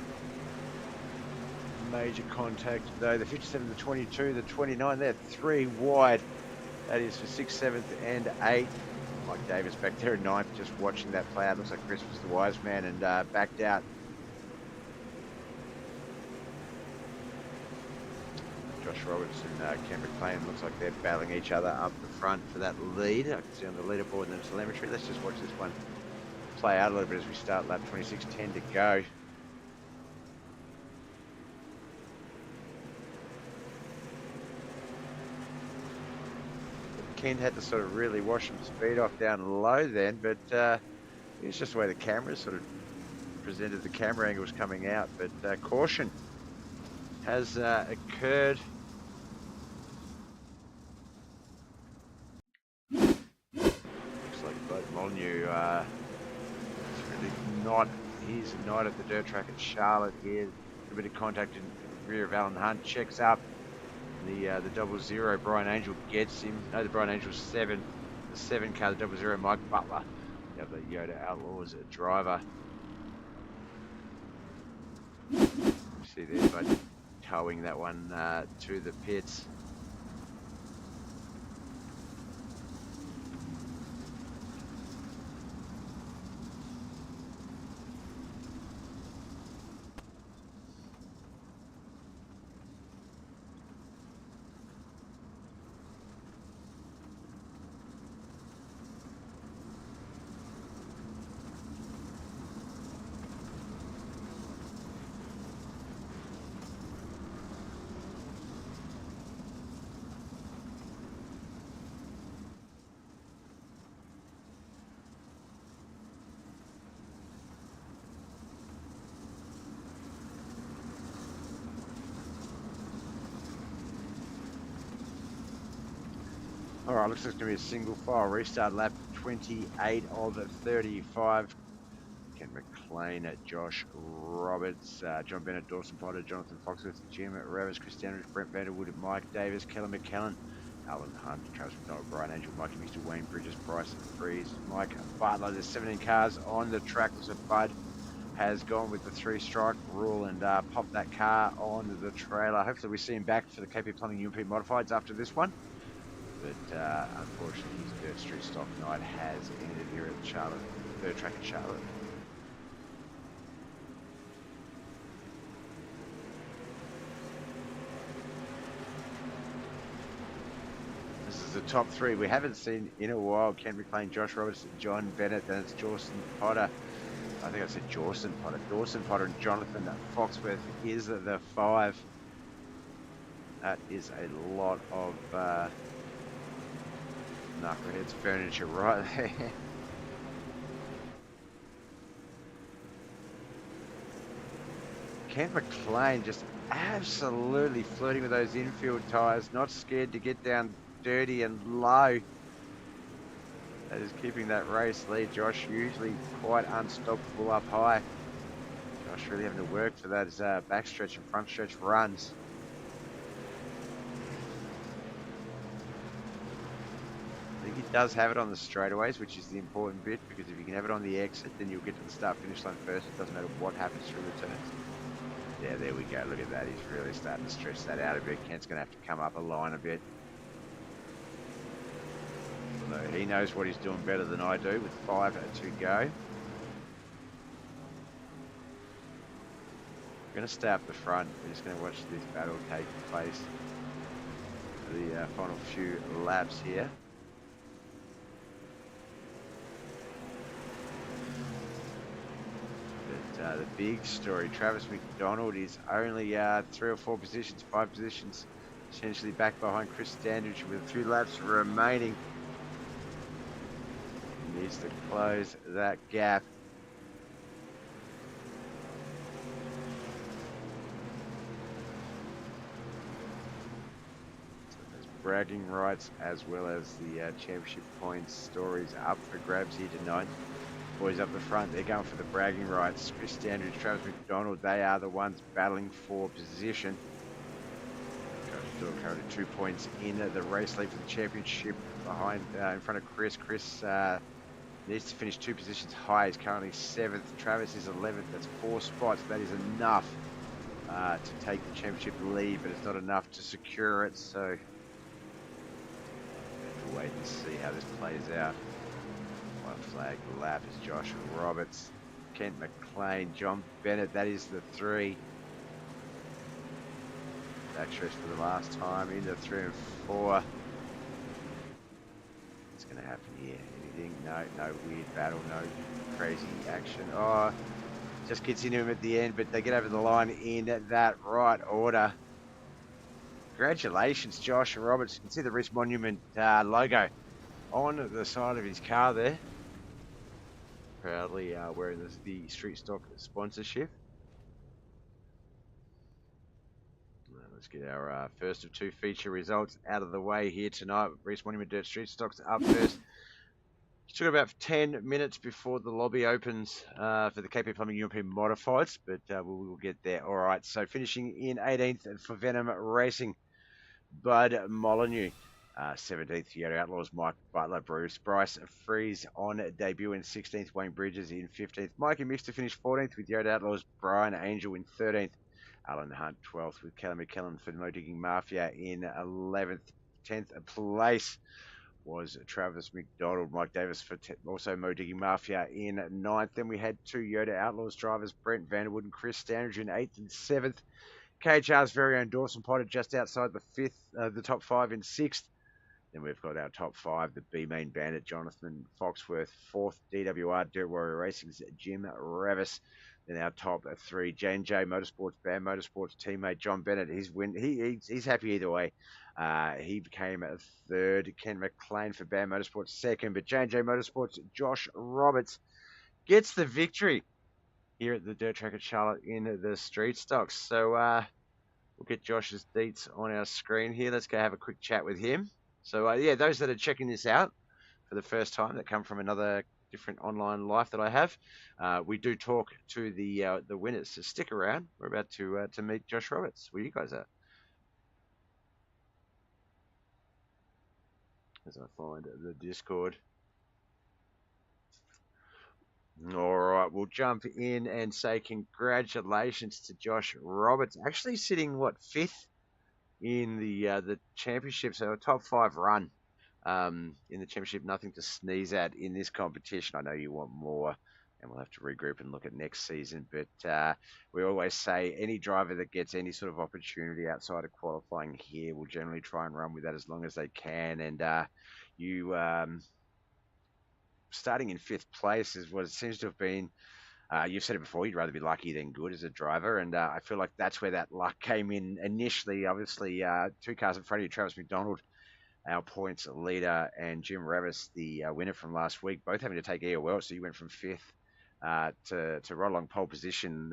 major contact though. The 57, the 22, the 29 there, 3 wide. That is for 6th, 7th and 8th. Mike Davis back there in 9th, just watching that play out. Looks like Chris was the wise man and backed out. Josh Roberts and Ken McLean, looks like they're battling each other up the front for that lead. I can see on the leaderboard and the telemetry. Let's just watch this one play out a little bit as we start lap 26, 10 to go. Ken had to sort of really wash some speed off down low then, but it's just the way the camera sort of presented the camera angles coming out. But caution has occurred. Looks like Bud Molyneux is really not, he's not at the dirt track at Charlotte here. A bit of contact in the rear of Alan Hunt, checks up. The 00, Brian Angel gets him. No, the Brian Angel's 7. The 7 car, the 00, Mike Butler. The other Yoda Outlaws driver. You see there, but towing that one to the pits. Alright, looks like it's going to be a single file restart lap 28 of 35. Ken McLean, Josh Roberts, John Bennett, Dawson Potter, Jonathan Foxworth, Jim Ravis, Chris Standridge, Brent Vanderwood, Mike Davis, Kellen McKellen, Alan Hunt, Travis McDonald, Brian Angel, Mikey Mixter, Wayne Bridges, Bryson Freeze, Mike Butler. There's 17 cars on the track. So Bud has gone with the 3-strike rule and popped that car on the trailer. Hopefully we see him back for the KP Plumbing UMP Modifieds after this one. But unfortunately his Dirt Street stock night has ended here at Charlotte, third track at Charlotte. This is the top 3 we haven't seen in a while. Ken McLean, Josh Roberts, John Bennett, then it's Dawson Potter. I think I said Dawson Potter. Dawson Potter and Jonathan Foxworth is the 5. That is a lot of Knuckleheadz furniture right there. Ken McLean just absolutely flirting with those infield tyres, not scared to get down dirty and low. That is keeping that race lead. Josh usually quite unstoppable up high. Josh really having to work for those backstretch and front stretch runs. He does have it on the straightaways, which is the important bit, because if you can have it on the exit, then you'll get to the start-finish line first. It doesn't matter what happens through the turns. Yeah, there we go. Look at that. He's really starting to stretch that out a bit. Kent's going to have to come up a line a bit. Although he knows what he's doing better than I do with 5 to go. We're going to stay up the front. We're just going to watch this battle take place for the final few laps here. The big story, Travis McDonald is only 3 or 4 positions, 5 positions, essentially back behind Chris Standridge with 2 laps remaining. needs to close that gap. So there's bragging rights as well as the championship points stories up for grabs here tonight. Boys up the front, they're going for the bragging rights. Chris Standridge, Travis McDonald, they are the ones battling for position. Currently 2 points in the race lead for the championship behind, in front of Chris. Chris needs to finish 2 positions high. He's currently 7th. Travis is 11th. That's 4 spots. That is enough to take the championship lead, but it's not enough to secure it. So we'll have to wait and see how this plays out. White flag lap is Josh Roberts, Kent McLean, John Bennett. That is the 3. Backstretch for the last time into 3 and 4. What's going to happen here? Anything? No weird battle, no crazy action. Oh, just gets into him at the end, but they get over the line in that right order. Congratulations, Josh Roberts. You can see the REECE Monument logo on the side of his car there. Proudly wearing the Street Stock sponsorship. Let's get our first of 2 feature results out of the way here tonight. REECE Monument Dirt Street Stocks up first. It took about 10 minutes before the lobby opens for the KP Plumbing European Modifieds, but we'll get there. All right, so finishing in 18th for Venom Racing, Bud Molyneux. 17th, Yoda Outlaws, Mike Butler, Bryce Freeze on debut in 16th, Wayne Bridges in 15th, Mikey Mix to finish 14th with Yoda Outlaws, Brian Angel in 13th, Alan Hunt 12th with Kelly McKellen for Mo Digging Mafia in 11th. 10th place was Travis McDonald, Mike Davis for also Mo Digging Mafia in 9th. Then we had 2 Yoda Outlaws drivers, Brent Vanderwood and Chris Standridge in 8th and 7th. KHR's very own Dawson Potter just outside the top 5 in 6th. Then we've got our top 5, the B-Main Bandit, Jonathan Foxworth, 4th, DWR Dirt Warrior Racing's Jim Revis. Then our top 3, J&J Motorsports, Bam Motorsports teammate John Bennett. He's happy either way. He became 3rd, Ken McLean for Bam Motorsports 2nd, but J&J Motorsports, Josh Roberts gets the victory here at the Dirt Track at Charlotte in the Street Stocks. So we'll get Josh's deets on our screen here. Let's go have a quick chat with him. So yeah, those that are checking this out for the first time, that come from another different online life that I have, we do talk to the winners. So stick around. We're about to meet Josh Roberts. Where you guys at? As I find the Discord. All right, we'll jump in and say congratulations to Josh Roberts. Actually sitting, what, 5th in the championship, so a top 5 run in the championship. Nothing to sneeze at in this competition. I know you want more, and we'll have to regroup and look at next season. But we always say any driver that gets any sort of opportunity outside of qualifying here will generally try and run with that as long as they can. And you starting in 5th place is what it seems to have been. You've said it before, you'd rather be lucky than good as a driver, and I feel like that's where that luck came in initially. Obviously, 2 cars in front of you, Travis McDonald, our points leader, and Jim Revis, the winner from last week, both having to take EOL, so you went from 5th to right along pole position.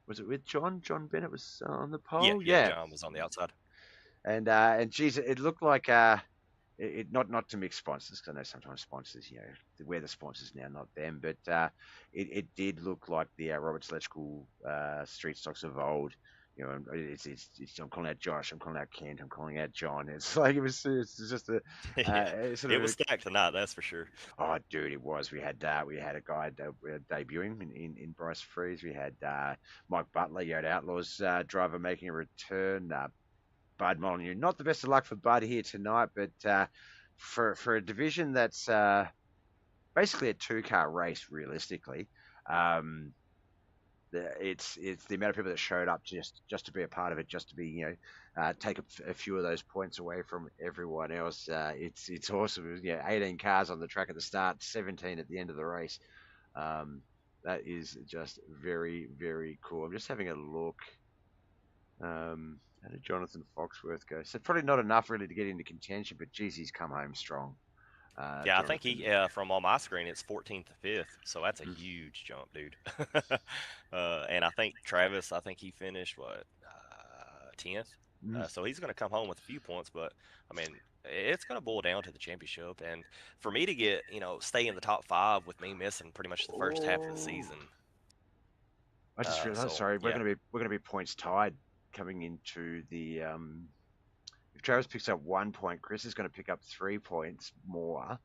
Was it with John? John Bennett was on the pole? Yeah, John was on the outside. And geez, it looked like... not to mix sponsors, because I know sometimes sponsors, we're the sponsors now, not them. But it did look like the Roberts Electrical Street Stocks of old. I'm calling out Josh, I'm calling out Kent, I'm calling out John. It's like it's just a it was stacked tonight, that's for sure. Oh, dude, it was. We had a guy debuting in Bryce Freeze. We had Mike Butler, Yoda Outlaws driver making a return. Bud Molyneux. Not the best of luck for Bud here tonight, but for a division that's basically a 2-car race, realistically, it's the amount of people that showed up just to be a part of it, just to be take a few of those points away from everyone else. It's awesome. 18 cars on the track at the start, 17 at the end of the race. That is just very, very cool. I'm just having a look. How did Jonathan Foxworth go? So probably not enough really to get into contention, but geez, he's come home strong. Yeah, I think Dorothy. he from on my screen it's 14th to 5th, so that's a Mm. huge jump, dude. And I think Travis, I think he finished what 10th. Mm. So he's going to come home with a few points, but I mean, it's going to boil down to the championship. And for me to get, stay in the top 5 with me missing pretty much the first half of the Oh, season. I just realized. So Sorry, yeah. we're gonna be points tied coming into the. If Travis picks up 1 point, Chris is going to pick up 3 points more.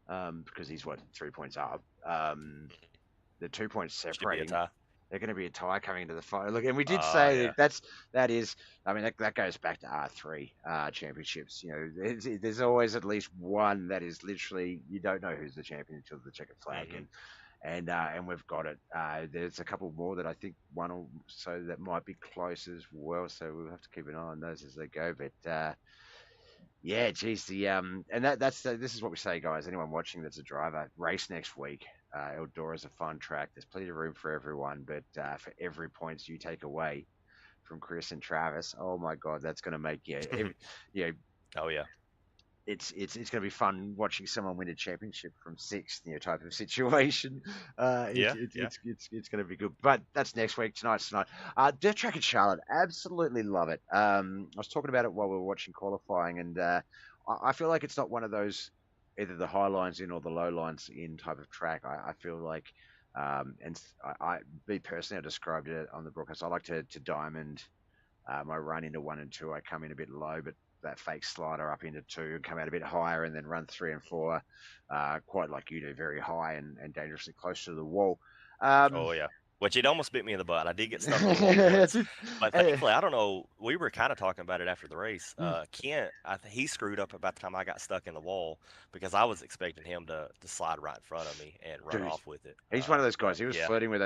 Because he's what 3 points up. The 2 points Should be a separating. tie. They're going to be a tie coming into the final. Look, and we did Oh say yeah. that is. I mean, that goes back to R3 championships. There's always at least one that is literally you don't know who's the champion until the checkered flag, Hmm. and we've got it. There's a couple more that I think one or so that might be close as well. So we'll have to keep an eye on those as they go. But yeah, geez, and this is what we say, guys. Anyone watching that's a driver, race next week. Eldora's a fun track. There's plenty of room for everyone, but for every points you take away from Chris and Travis, oh my God, that's going to make you know, Oh yeah. it's going to be fun watching someone win a championship from sixth, type of situation. Yeah. Yeah. It's going to be good. But that's next week. Tonight's tonight. Dirt track in Charlotte, absolutely love it. I was talking about it while we were watching qualifying, and I feel like it's not one of those either the high lines in or the low lines in type of track. I feel like, me personally, I described it on the broadcast. I like to diamond my run into 1 and 2. I come in a bit low, but that fake slider up into 2 and come out a bit higher and then run 3 and 4, quite like you do, very high and dangerously close to the wall. Oh yeah. Which it almost bit me in the butt. I did get stuck on the wall once, but thankfully, I don't know. We were kind of talking about it after the race. Kent, he screwed up about the time I got stuck in the wall because I was expecting him to slide right in front of me and run Dude, off with it. he's one of those But guys. He was yeah, flirting with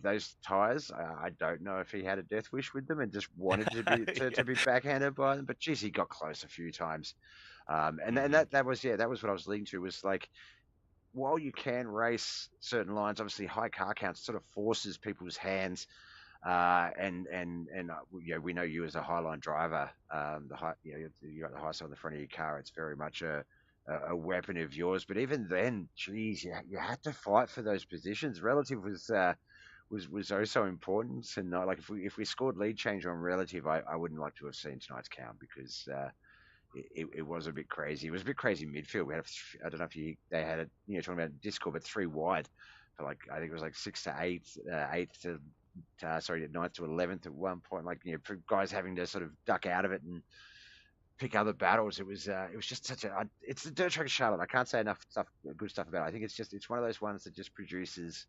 those tires. I don't know if he had a death wish with them and just wanted to yeah. be backhanded by them. But geez, he got close a few times. And then Hmm. that was what I was leading to was like while you can race certain lines, obviously high car counts sort of forces people's hands. We know you as a highline driver. You got the high side on the front of your car. It's very much a weapon of yours. But even then, geez, you had to fight for those positions. Relative was oh so important. And like if we scored lead change on relative, I wouldn't like to have seen tonight's count because it was a bit crazy. It was a bit crazy midfield. We had I don't know if they had it, talking about Discord, but 3 wide for like I think it was like 6 to 8, 8th to sorry, 9th to 11th at one point. Like for guys having to sort of duck out of it and pick other battles. It was just such a it's the dirt track of Charlotte. I can't say enough good stuff about it. I think it's one of those ones that just produces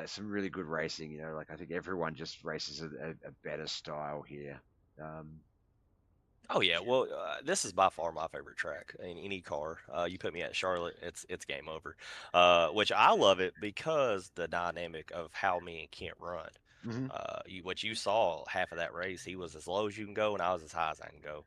some really good racing. Like I think everyone just races a better style here. Um, Oh yeah, well, this is by far my favorite track in any car. You put me at Charlotte, it's game over. Which I love it because the dynamic of how me and Kent run. mhm. What you saw half of that race, he was as low as you can go, and I was as high as I can go.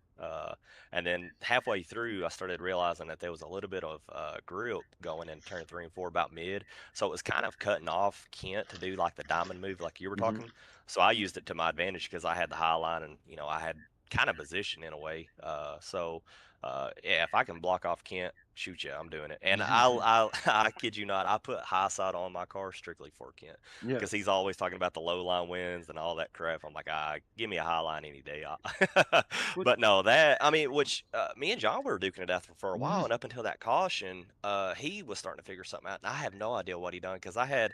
And then halfway through, I started realizing that there was a little bit of grip going in turn 3 and 4 about mid, so it was kind of cutting off Kent to do like the diamond move, like you were Mhm. talking. So I used it to my advantage because I had the high line, and I had kind of position in a way. Yeah, if I can block off Kent, shoot you, I'm doing it. And I kid you not, I put high side on my car strictly for Kent Yeah. because he's always talking about the low line wins and all that crap. I'm like, give me a high line any day. What? But no, that I mean, which me and John were duking it out for a while, Mhm. and up until that caution, he was starting to figure something out, and I have no idea what he done because I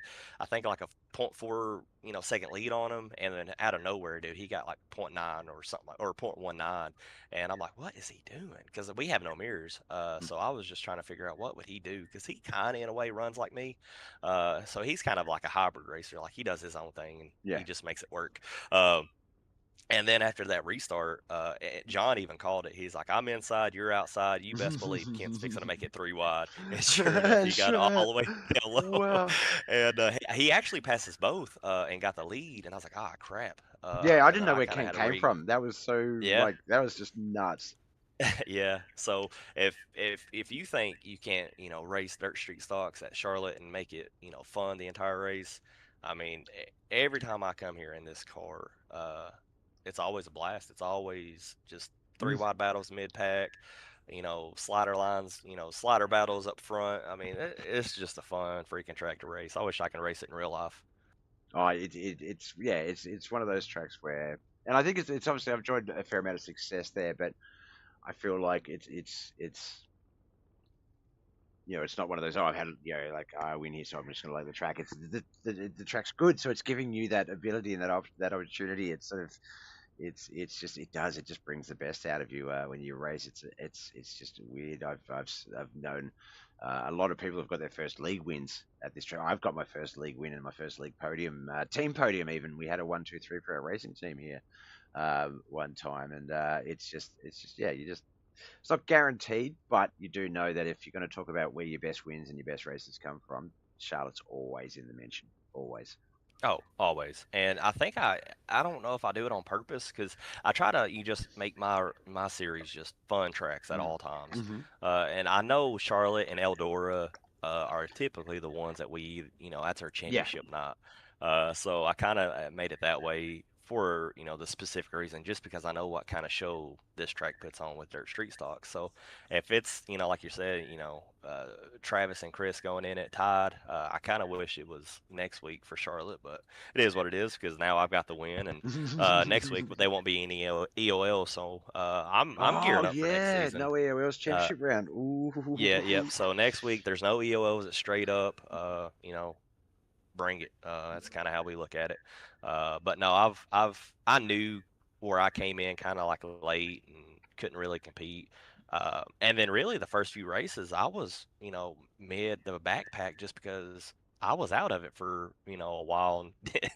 think like a point 0.4 second lead on him, and then out of nowhere, dude, he got like 0.9 or something like or 0.19, and I'm like, what is he doing? Because we have no mirrors, so I was just trying to figure out what would he do because he kind of in a way runs like me, so he's kind of like a hybrid racer, like he does his own thing and Yeah. he just makes it work. And then after that restart, John even called it. He's like, "I'm inside, you're outside. You best believe Kent's fixing to make it 3 wide." And sure enough, he got Sure. all the way down low, Well, and he actually passes both and got the lead. And I was like, "Ah, crap!" yeah, I And didn't then know I where kind of Kent had to came from. That was so yeah, like that was just nuts. yeah. So if you think you can't race dirt street stocks at Charlotte and make it fun the entire race, I mean every time I come here in this car, it's always a blast. It's always just 3 wide battles mid pack. slider lines, slider battles up front. I mean, it's just a fun freaking track to race. I wish I could race it in real life. Oh, it's yeah, it's one of those tracks where, and I think it's obviously I've enjoyed a fair amount of success there, but I feel like it's it's not one of those, oh, I've had, like, I win here, so I'm just going to lay the track. It's the track's good, so it's giving you that ability and that opportunity. It's sort of, it's just, it just brings the best out of you when you race. It's just weird. I've known a lot of people have got their first league wins at this track. I've got my first league win and my first league podium, team podium even. We had a 1, 2, 3 for our racing team here one time, and it's just yeah, you just it's not guaranteed, but you do know that if you're going to talk about where your best wins and your best races come from, Charlotte's always in the mention. Always. Oh, always. And I think I don't know if I do it on purpose because I try to you just make my series just fun tracks at Mm. all times. Hmm. And I know Charlotte and Eldora are typically the ones that that's our Yeah. championship night. So I kind of made it that way for the specific reason, just because I know what kind of show this track puts on with dirt street stock. So if it's like you said, Travis and Chris going in at tied, I kind of wish it was next week for Charlotte, but it is what it is because now I've got the win, and next week there won't be any EOL, so I'm Oh gearing up for next yeah, season. no AOL's Uh, championship round. yeah, yep. Ooh. So next week there's no EOLs. It's straight up, bring it. That's kind of how we look at it. But no, I knew where I came in kind of like late and couldn't really compete. And then really the first few races, I was, mid the backpack just because I was out of it for, a while and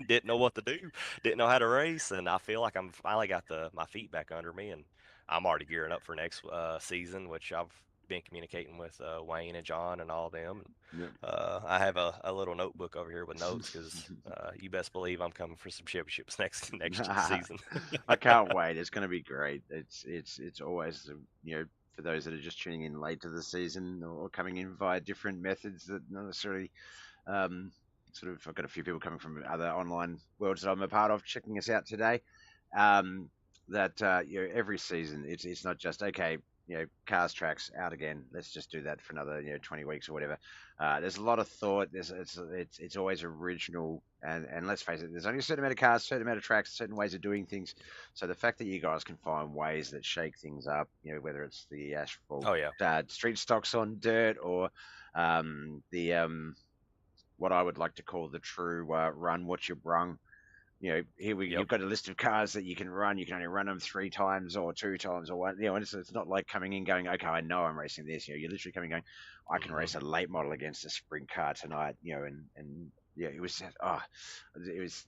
didn't know what to do, didn't know how to race. And I feel like I'm finally got my feet back under me, and I'm already gearing up for next season, which I've been communicating with Wayne and John and all them. Yep. I have a little notebook over here with notes because you best believe I'm coming for some championships next season. I can't wait. It's going to be great. It's always for those that are just tuning in late to the season or coming in via different methods that not necessarily sort of. I've got a few people coming from other online worlds that I'm a part of checking us out today. Um, that every season it's not just okay. Cars tracks out again. Let's just do that for another 20 weeks or whatever. There's a lot of thought. It's always original, and let's face it, there's only a certain amount of cars, certain amount of tracks, certain ways of doing things. So the fact that you guys can find ways that shake things up, whether it's the asphalt Oh yeah. street stocks on dirt or the what I would like to call the true run what you brung. Yep. You've got a list of cars that you can run. You can only run them 3 times or 2 times or one. And it's not like coming in going, okay, I know I'm racing this. You're literally coming going, I can Hmm. race a late model against a sprint car tonight. And it was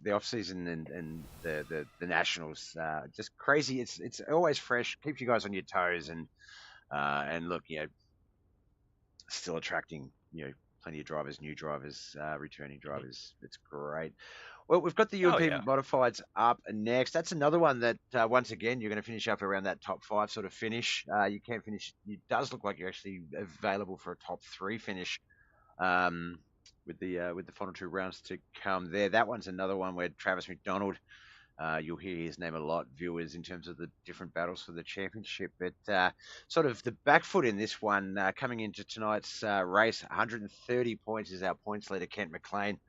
the off season and the nationals, just crazy. It's always fresh, keeps you guys on your toes, and look, still attracting plenty of drivers, new drivers, returning drivers. It's great. Well, we've got the Oh UMP yeah. modifieds up next. That's another one that once again you're going to finish up around that top 5 sort of finish. You can finish. It does look like you're actually available for a top 3 finish. Um, with the final 2 rounds to come there. That one's another one where Travis McDonald, you'll hear his name a lot, viewers, in terms of the different battles for the championship. But sort of the back foot in this one, coming into tonight's race, 130 points is our points leader, Kent McLean,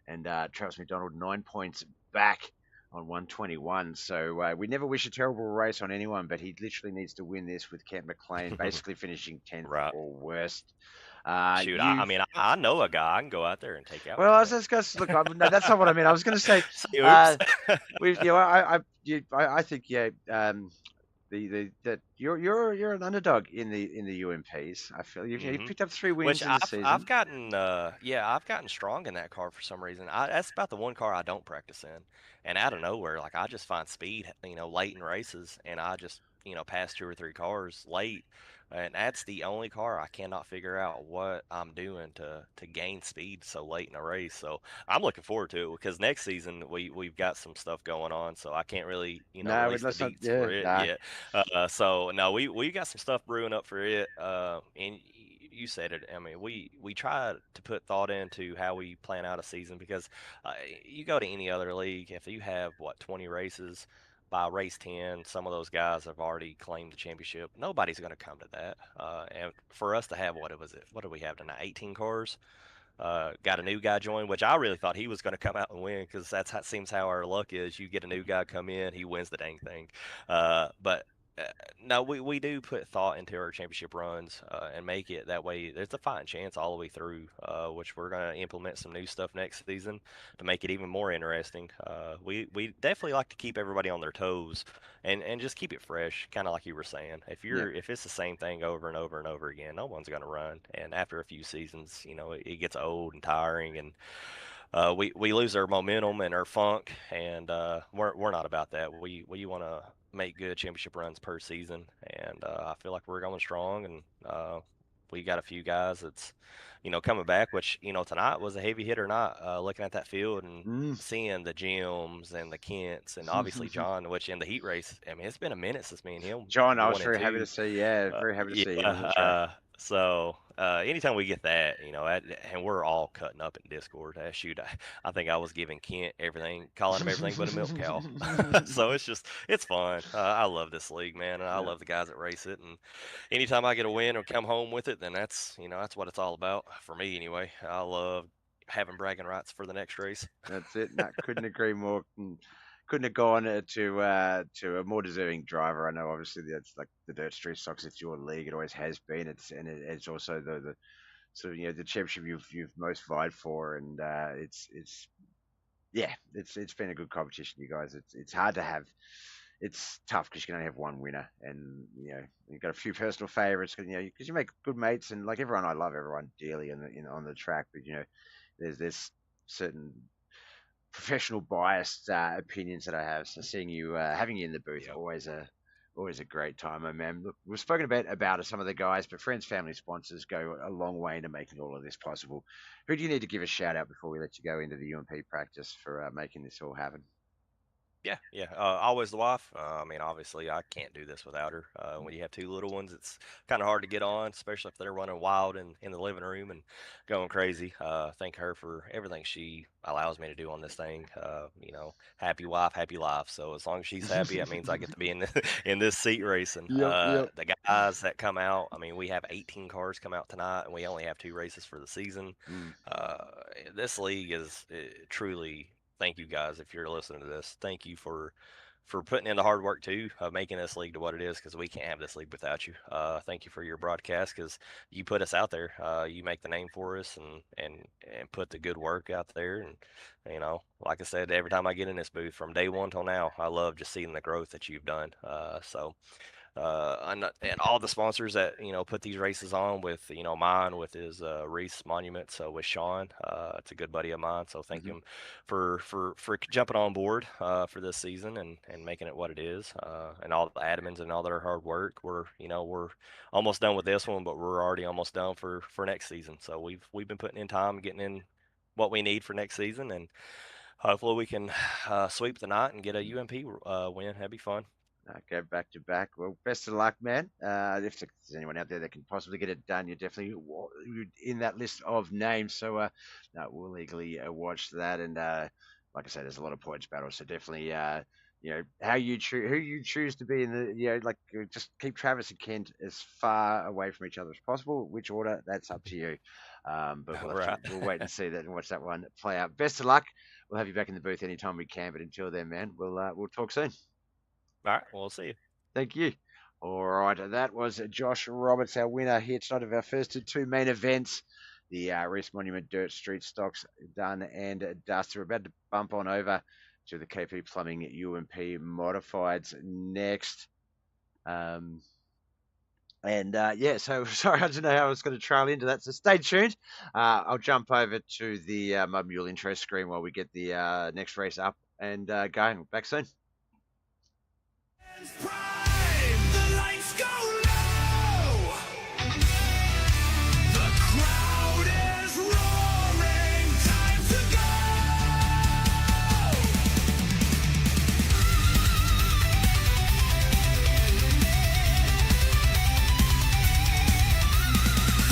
and Travis McDonald 9 points back on 121. So we never wish a terrible race on anyone, but he literally needs to win this with Kent McLean basically finishing 10th Right. or worst. Shoot, I You've mean, I know a guy I can go out there and take out Well, I was Kent. just going to look. No, that's not what I mean. I was going to say, See, oops. uh, I think, yeah, the that you're an underdog in the UMPs. I feel you've Hmm. picked up 3 wins Which in the I've season. gotten I've gotten strong in that car for some reason. That's about the one car I don't practice in. And out of nowhere, like I just find speed, late in races, and I just, pass 2 or 3 cars late. And that's the only car I cannot figure out what I'm doing to gain speed so late in a race. So I'm looking forward to it because next season we've got some stuff going on, so I can't really, No, release the let's not. deets Yeah, for it nah. yet. So no, we got some stuff brewing up for it. And you said it. I mean, we try to put thought into how we plan out a season because you go to any other league, if you have 20 races, by race 10, some of those guys have already claimed the championship. Nobody's going to come to that. And for us to have what do we have tonight? 18 cars. Got a new guy join, which I really thought he was going to come out and win because seems how our luck is. You get a new guy come in, he wins the dang thing. But no, we do put thought into our championship runs and make it that way. There's a fighting chance all the way through, which we're going to implement some new stuff next season to make it even more interesting. We definitely like to keep everybody on their toes and just keep it fresh, kind of like you were saying. If it's the same thing over and over and over again, no one's going to run. And after a few seasons, it gets old and tiring, and we lose our momentum and our funk, and we're not about that. We want to make good championship runs per season, and I feel like we're going strong, and we got a few guys that's coming back, which tonight was a heavy hit or not. Looking at that field and seeing the Jims and the Kents and obviously John, which in the heat race, I mean, it's been a minute since me and him. John, I was one and very happy two. to see. Yeah, very happy to see him on the track. So anytime we get that, and we're all cutting up in Discord. Shoot, I think I was giving Kent everything, calling him everything but a milk cow. So it's fun. I love this league, man, and I love the guys that race it. And anytime I get a win or come home with it, then that's what it's all about for me anyway. I love having bragging rights for the next race. That's it. No, couldn't agree more. Couldn't have gone to a more deserving driver. I know, obviously, that's like the Dirt Street Stocks. It's your league. It always has been. It's also the sort of the championship you've most vied for, and it's been a good competition, you guys. It's hard to have. It's tough because you can only have one winner, and you've got a few personal favorites because you make good mates, and like everyone, I love everyone dearly on the track, but there's certain professional biased opinions that I have. So seeing you, having you in the booth, always a great time, man. Look, we've spoken about some of the guys, but friends, family, sponsors go a long way into making all of this possible. Who do you need to give a shout out before we let you go into the UMP practice for making this all happen? Yeah. Always the wife. I mean, obviously, I can't do this without her. When you have two little ones, it's kind of hard to get on, especially if they're running wild in the living room and going crazy. Thank her for everything she allows me to do on this thing. Happy wife, happy life. So as long as she's happy, that means I get to be in this seat racing. Yep. The guys that come out, I mean, we have 18 cars come out tonight, and we only have 2 races for the season. This league is truly. Thank you guys if you're listening to this. Thank you for putting in the hard work too, making this league to what it is, because we can't have this league without you. Thank you for your broadcast, because you put us out there. You make the name for us and put the good work out there. And like I said, every time I get in this booth from day one till now, I love just seeing the growth that you've done. And all the sponsors that put these races on with mine with his REECE Monument, so with Sean, it's a good buddy of mine, so thank him for jumping on board for this season and making it what it is, and all the admins and all their hard work. We're almost done with this one, but we're already almost done for next season, so we've been putting in time getting in what we need for next season, and hopefully we can sweep the night and get a UMP win. That'd be fun. Go back to back. Well, best of luck, man. If there's anyone out there that can possibly get it done, you're definitely in that list of names. So we'll eagerly watch that. And like I said, there's a lot of points battles. So definitely, how you choose, who you choose to be in the, just keep Travis and Kent as far away from each other as possible. Which order, that's up to you. But we'll wait and see that and watch that one play out. Best of luck. We'll have you back in the booth anytime we can. But until then, man, we'll talk soon. All right, we'll see you. Thank you. All right, that was Josh Roberts, our winner here tonight of our first 2 main events. The REECE Monument Dirt Street Stocks done and dusted. We're about to bump on over to the KP Plumbing UMP Modifieds next. So sorry, I didn't know how I was going to trail into that, so stay tuned. I'll jump over to the Mud Mule intro screen while we get the next race up and going. Back soon. Prime, the lights go low. The crowd is roaring. Time to go.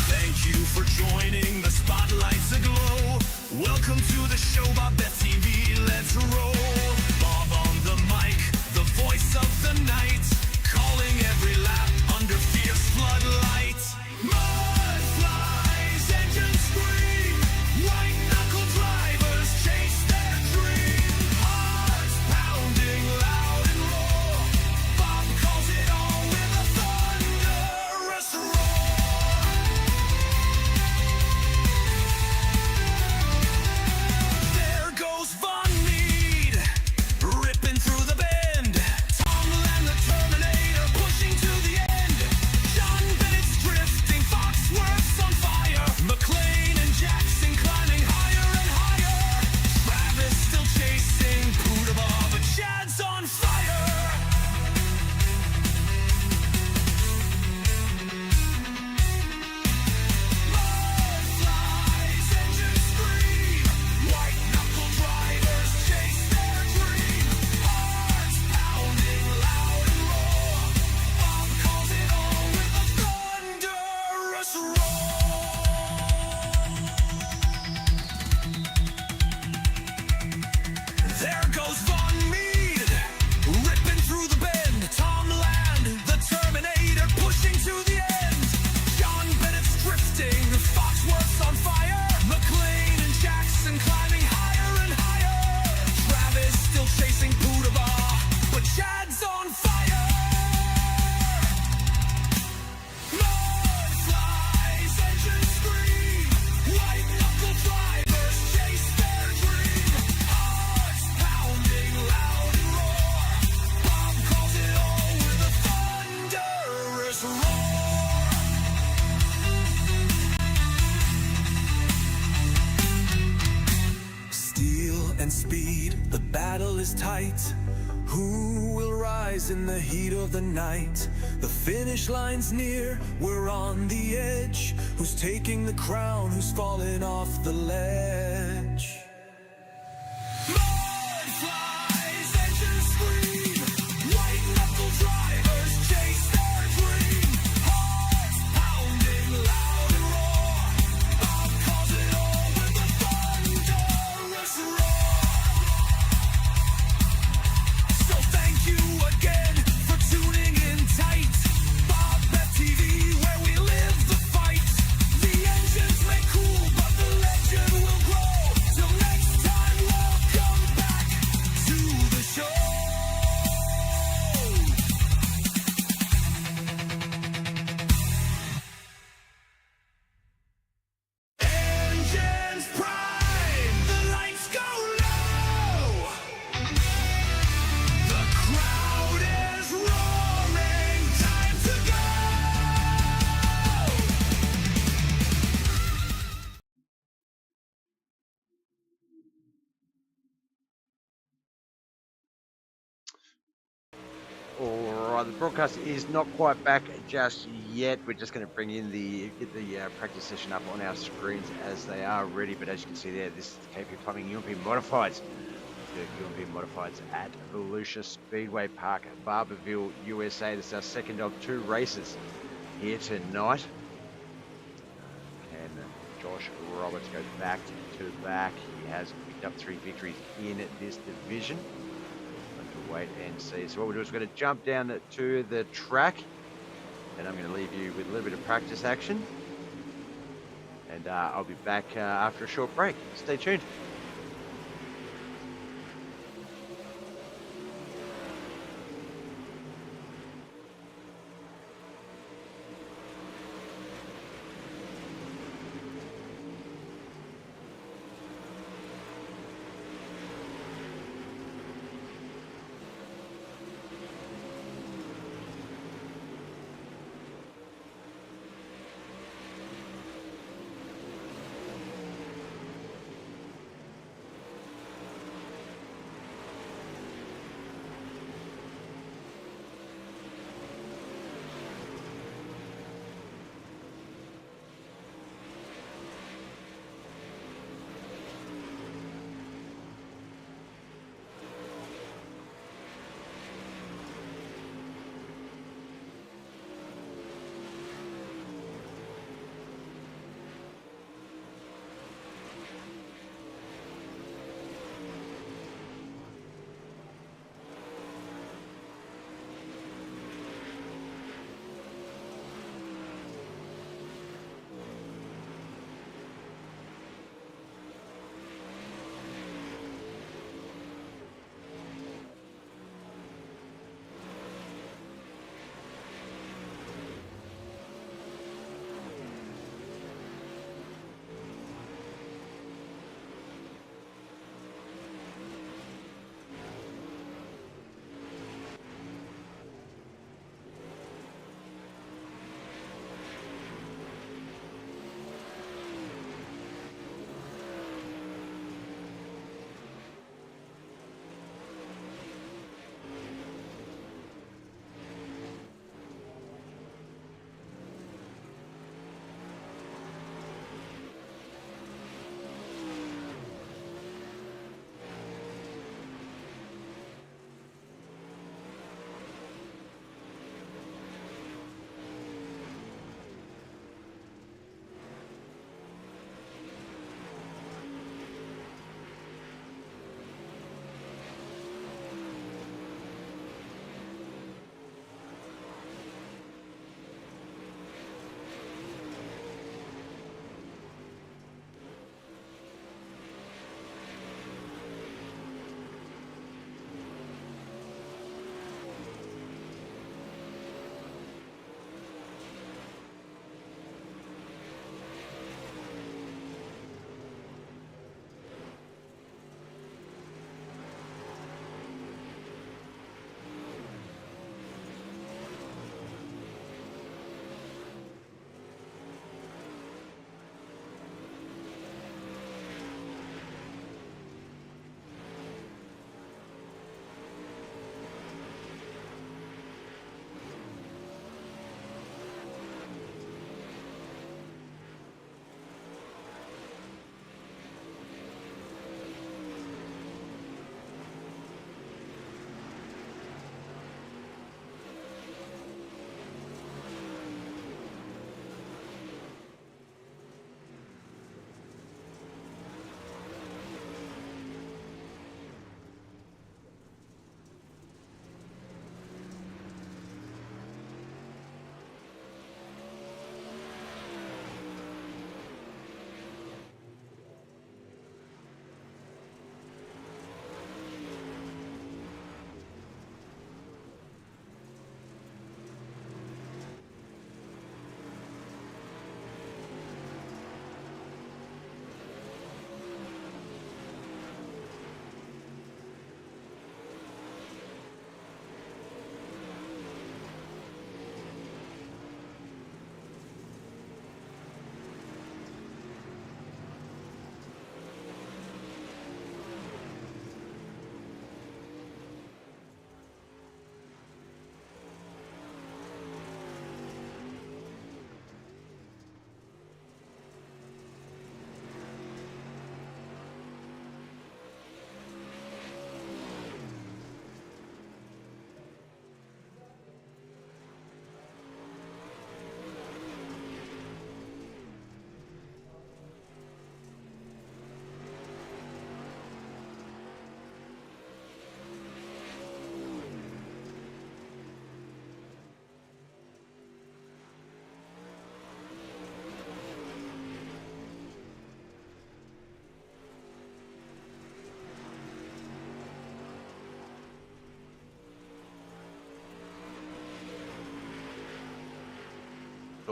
Thank you for joining. The spotlight's aglow. Welcome to the show, BobbethTV. Let's roll. Bob on the mic, the voice and speed, the battle is tight. Who will rise in the heat of the night? The finish line's near, we're on the edge. Who's taking the crown? Who's falling off the ledge? Mud flies, engines scream, white knuckle drivers chase their dream. Hearts pounding loud and roar, Bob calls it all with the thunderous roar. So thank you again for tuning in tight. BobbethTV, where we live the fight. The engines may cool, but the legend will grow. Till next time, welcome back to the show. Engines prime, the lights go low. The crowd is roaring, time to go. Alright, the broadcast is not quite back just yet. We're just going to bring in get the practice session up on our screens as they are ready. But as you can see there, this is the KP Plumbing UMP Modifieds. The UMP Modifieds at Volusia Speedway Park, Barberville, USA. This is our second of 2 races here tonight. Can Josh Roberts go back to back? He has picked up 3 victories in this division. To wait and see. So what we'll do is we're going to jump down to the track, and I'm going to leave you with a little bit of practice action, and I'll be back after a short break. Stay tuned.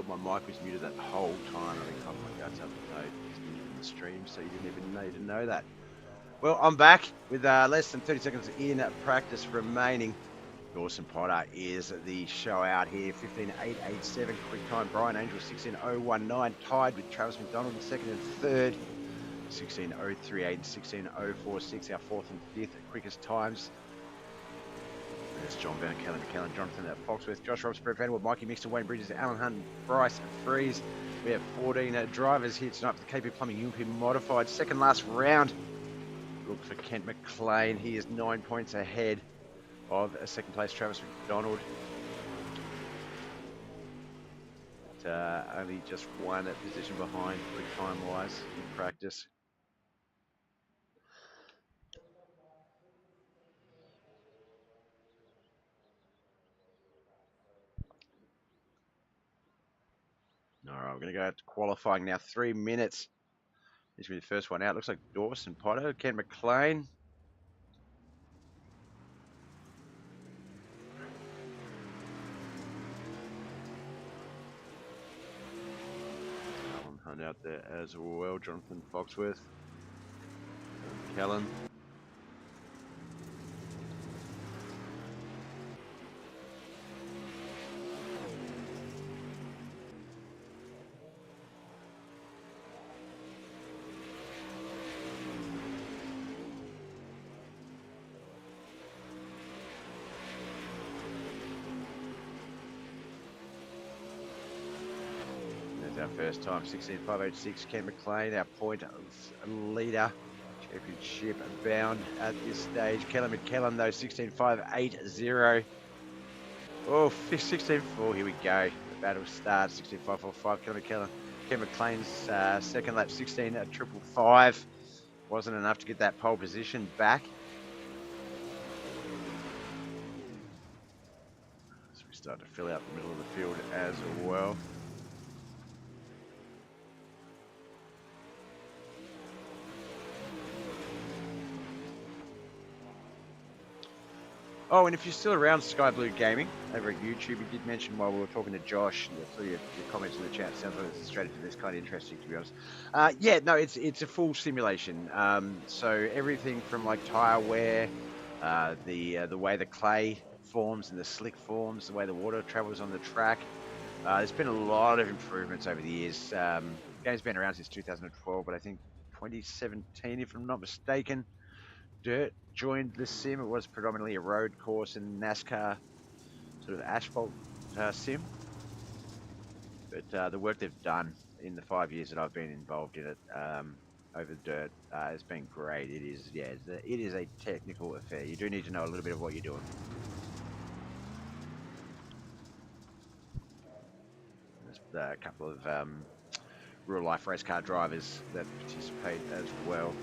thought my mic was muted that whole time. I think, oh my God, it's muted in the stream, so you didn't even need to know that. Well, I'm back with less than 30 seconds in practice remaining. Dawson Potter is the show out here. 15.887 quick time. Brian Angel 16.019 tied with Travis McDonald in second and third. 16.038 and 16.046 our fourth and fifth quickest times. There's John Bennett, Kellen McKellen, Jonathan at Foxworth, Josh Roberts, Brett Vanderwood, Mikey Mixter, Wayne Bridges, Alan Hunt, Bryce Freeze. We have 14 drivers here tonight for the KP Plumbing UMP Modified. Second last round. Look for Kent McLean. He is 9 points ahead of second place Travis McDonald. But, only just one position behind quick time wise in practice. All right, we're going to go to qualifying now. 3 minutes. This will be the first one out. Looks like Dawson Potter, Kent McLean. Alan Hunt out there as well. Jonathan Foxworth. Kellen. Our first time, 16.586, Kent McLean, our point leader, championship bound at this stage. Kellen McKellen, though, 16.580. Oh, 16.4, here we go. The battle starts, 16.545, Kellen McKellen. Kent McLean's second lap, 16.555. Wasn't enough to get that pole position back. So we start to fill out the middle of the field as well. Oh, and if you're still around Sky Blue Gaming over at YouTube, we did mention while we were talking to Josh, your comments in the chat sounds like it's straight into this, kind of interesting to be honest. Yeah, no, it's a full simulation. So everything from like tire wear, the way the clay forms and the slick forms, the way the water travels on the track. There's been a lot of improvements over the years. The game's been around since 2012, but I think 2017, if I'm not mistaken. Dirt joined the sim. It was predominantly a road course and NASCAR sort of asphalt sim. But the work they've done in the 5 years that I've been involved in it over dirt has been great. It is, yeah, it is a technical affair. You do need to know a little bit of what you're doing. There's a couple of real life race car drivers that participate as well.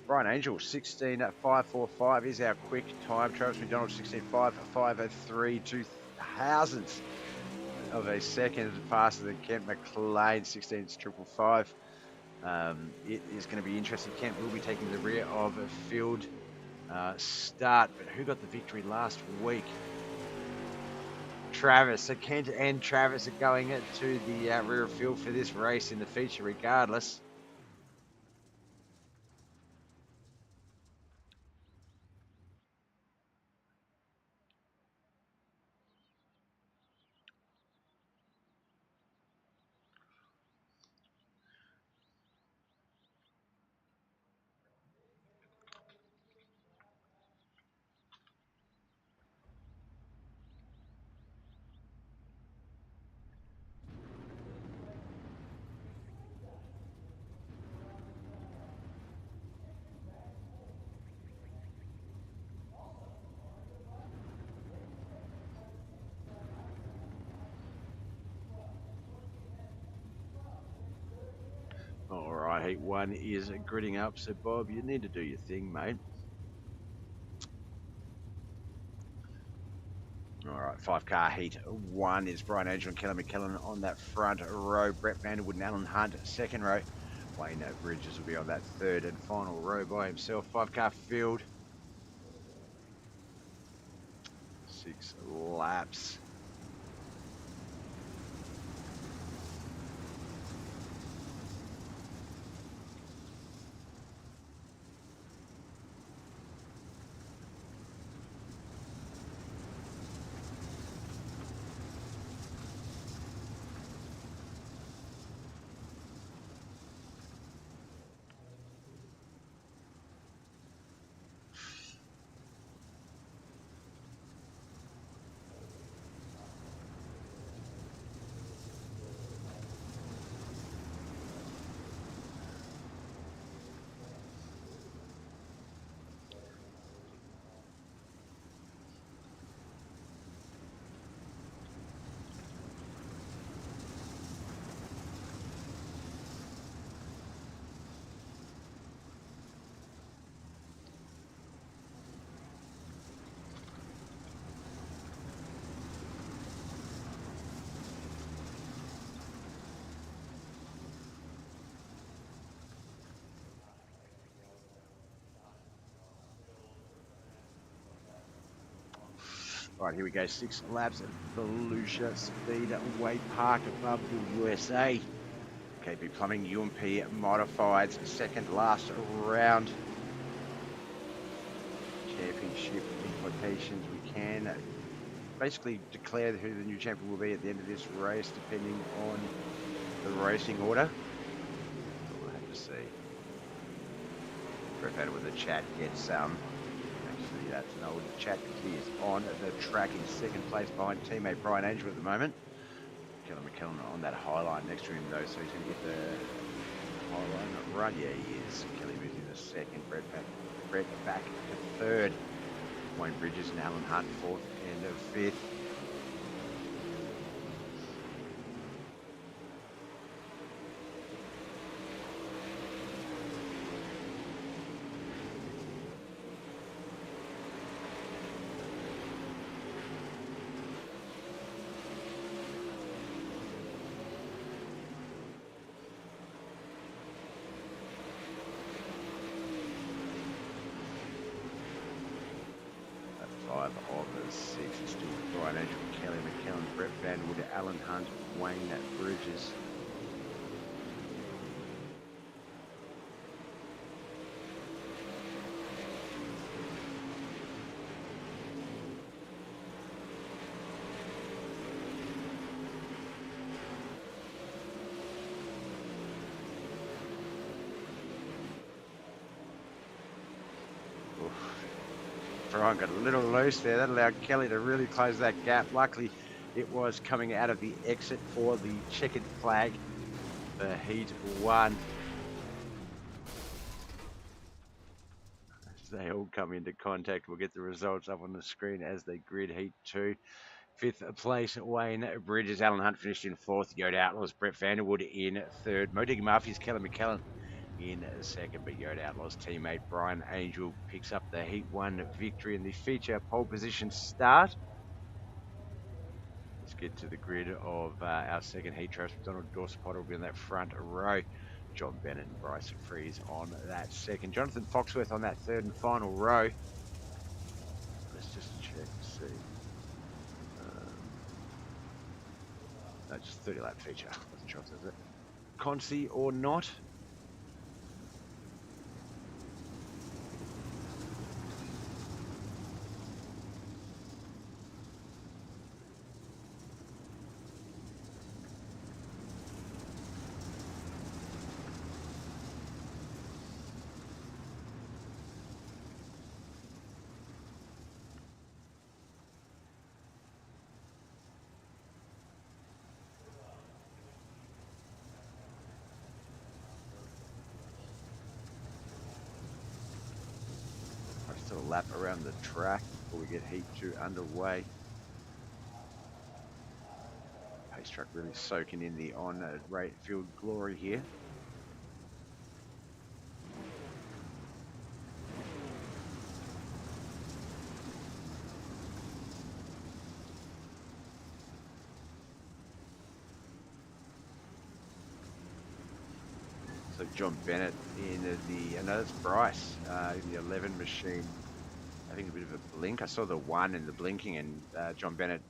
Brian Angel, 16.545 is our quick time. Travis McDonald, 16.553, 2,000ths of a second faster than Kent McLean, 16.555. It is going to be interesting. Kent will be taking the rear of a field start, but who got the victory last week? Travis. So Kent and Travis are going to the rear of field for this race in the feature regardless. All right, heat one is gritting up. So, Bob, you need to do your thing, mate. All right, 5-car heat one is Brian Angel and Kellen McKellen on that front row. Brett Vanderwood and Alan Hunt, second row. Wayne Bridges will be on that third and final row by himself. 5-car field. 6 laps. Right, here we go. 6 laps at Volusia Speedway Park above the USA. KP Plumbing UMP Modifieds, second last round. Championship implications. We can basically declare who the new champion will be at the end of this race, depending on the racing order. We'll have to see. Prefer with the chat gets actually that's an old chat because he is on the track in second place behind teammate Brian Angel at the moment. Kelly McKellen on that high line next to him though, so he's going to get the high line run. Yeah, he is. Kelly moves into second, Brett back to third. Wayne Bridges and Alan Hunt fourth and fifth. Five of the 6 is still Brian Angel, Kelly McKellen, Brett Vanderwood, Alan Hunt, Wayne Bridges. Brian got a little loose there. That allowed Kelly to really close that gap. Luckily, it was coming out of the exit for the checkered flag for Heat 1. As they all come into contact, we'll get the results up on the screen as they grid Heat 2. Fifth place, Wayne Bridges. Alan Hunt finished in fourth. Yoda Outlaws, Brett Vanderwood in third. Modig Murphy's Kelly McKellen in second, but Yoda Outlaws teammate Brian Angel picks up the Heat 1 victory in the feature pole position start. Let's get to the grid of our second heat. Travis McDonald, Dawson Potter will be in that front row. John Bennett and Bryson Freeze on that second. Jonathan Foxworth on that third and final row. Let's just check to see. No, just 30 lap feature. Wasn't sure if it was Concy or not. A lap around the track before we get Heat 2 underway. Pace truck really soaking in the on-rate field glory here. So John Bennett in no, that's Bryce in the 11 machine. I think a bit of a blink. I saw the 1 in the blinking, and John Bennett,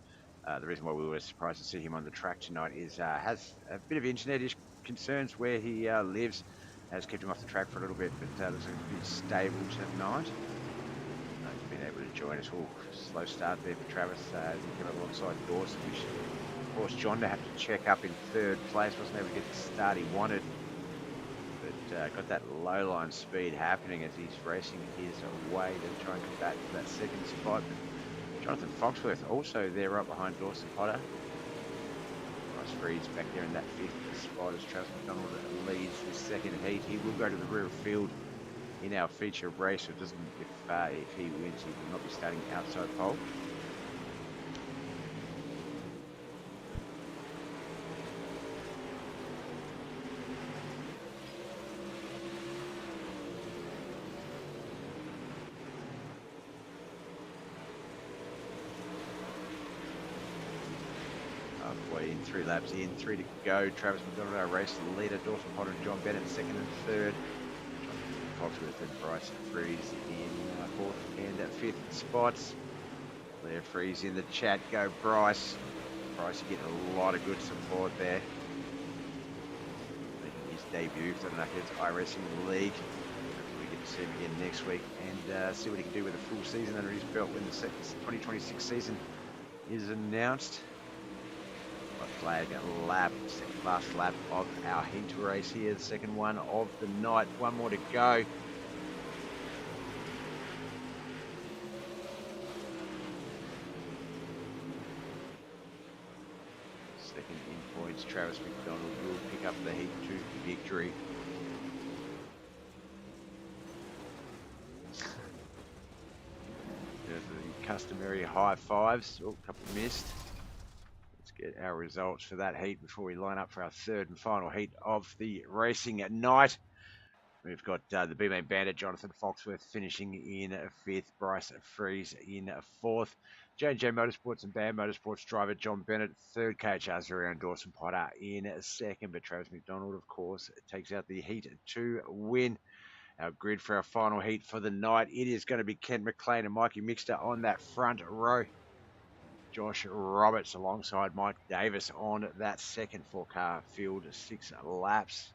the reason why we were surprised to see him on the track tonight is has a bit of internet concerns where he lives. Has kept him off the track for a little bit, but looks like a bit stable tonight. He's been able to join us. All slow start there for Travis. He came up alongside Dawson, which of course John to have to check up in third place. Wasn't able to get the start he wanted. Got that low line speed happening as he's racing his way to try and get back to that second spot. But Jonathan Foxworth also there right behind Dawson Potter. Bryce Freed's back there in that fifth spot as Travis McDonald leads the second heat. He will go to the rear field in our feature race. It doesn't, if he wins, he will not be starting outside pole. In 3 laps in, 3 to go. Travis McDonald, our race leader. Dawson Potter and John Bennett second and third. Foxworth and Bryce Freeze in fourth and fifth spots. Claire Freeze in the chat. Go Bryce. Bryce, you get a lot of good support there. Making his debut for the Knuckleheadz iRacing League. Hopefully we get to see him again next week and see what he can do with a full season under his belt when the 2026 season is announced. Flag lap, second last lap of our heat race here, the second one of the night. One more to go. Second in points, Travis McDonald will pick up the Heat 2 victory. There's the customary high fives. Oh, a couple missed. Let's get our results for that heat before we line up for our third and final heat of the racing at night. We've got the B-Main Bandit, Jonathan Foxworth, finishing in fifth. Bryce Freeze in fourth. J&J Motorsports and Bam Motorsports driver John Bennett, third. KHR's around Dawson Potter in second. But Travis McDonald, of course, takes out the Heat 2 win. Our grid for our final heat for the night, it is going to be Ken McLean and Mikey Mixter on that front row. Josh Roberts alongside Mike Davis on that second 4-car field, 6 laps.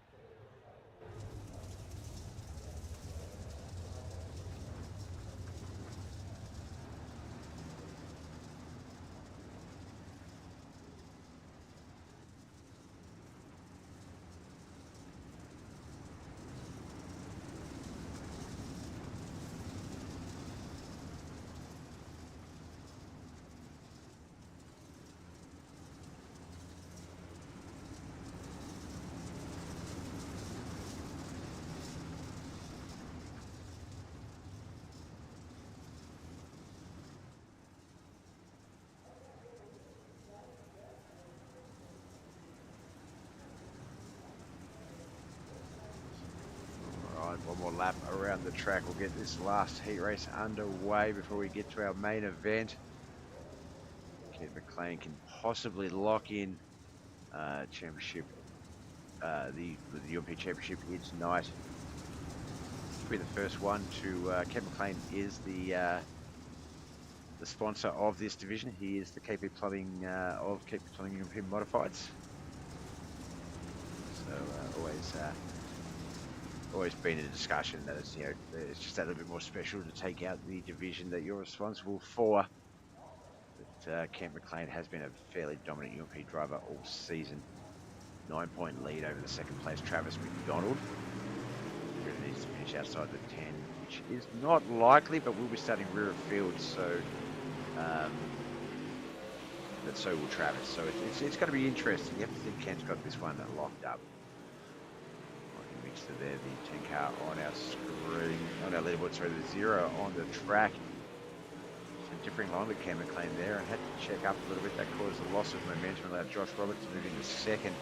One more lap around the track. We'll get this last heat race underway before we get to our main event. Ken McLean can possibly lock in championship, the UMP championship here tonight. He'll be the first one to. Ken McLean is the sponsor of this division. He is the KP Plumbing of KP Plumbing UMP Modifieds. So always been a discussion that it's, it's just that little bit more special to take out the division that you're responsible for. But Kent McLean has been a fairly dominant UMP driver all season. 9-point lead over the second place Travis McDonald. He really needs to finish outside the 10, which is not likely, but we'll be starting rear of field, so but so will Travis. So it's going to be interesting. You have to think Kent's got this one locked up. So there, the 10-car on our screen, on our leaderboard, sorry, the 0 on the track. So differing line with Ken McLean there. I had to check up a little bit. That caused a loss of momentum, allowed Josh Roberts to move into second.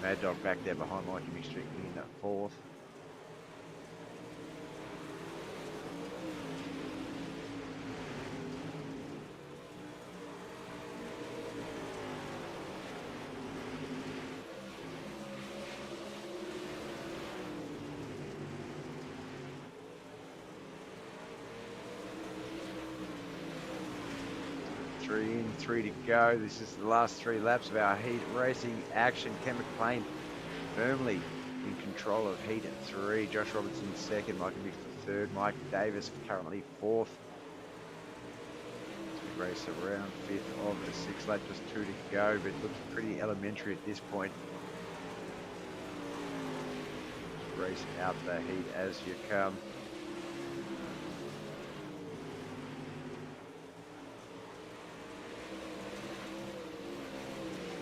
Mad Dog back there behind Mikey Mixter in fourth. Three to go. This is the last 3 laps of our heat racing action. Ken McLean firmly in control of heat 3. Josh Robertson second. Mike Mixter third. Mike Davis currently fourth. As we race around fifth of the 6 lap, just 2 to go, but it looks pretty elementary at this point. Race out the heat as you come.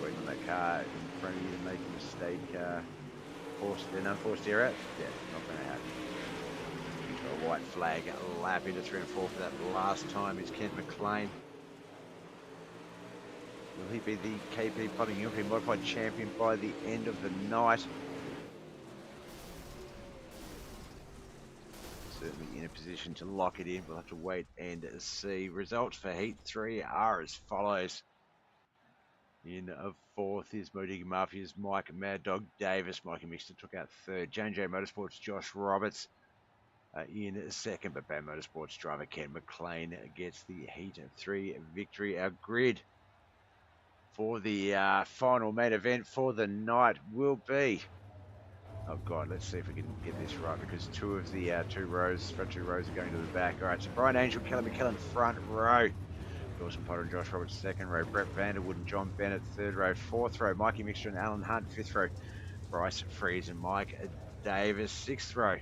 On that car in front of you to make a mistake, an unforced error. Yeah, not going to happen. Into a white flag lap into 3 and 4 for that last time is Kent McLean. Will he be the KP Plumbing UMP Modified Champion by the end of the night? Certainly in a position to lock it in. We'll have to wait and see. Results for Heat 3 are as follows. In fourth is Modiga Mafia's Mike Mad Dog Davis. Mikey Mixter took out third. J&J Motorsports Josh Roberts. in second, but Bad Motorsports driver Ken McLean gets the Heat 3 victory. Our grid for the final main event for the night will be... Oh God, let's see if we can get this right, because two of the front two rows are going to the back. All right, so Brian Angel, Kelly McKellen, front row. Dawson Potter and Josh Roberts, second row. Brett Vanderwood and John Bennett, third row. Fourth row, Mikey Mixter and Alan Hunt. Fifth row, Bryce Freeze and Mike Davis. Sixth row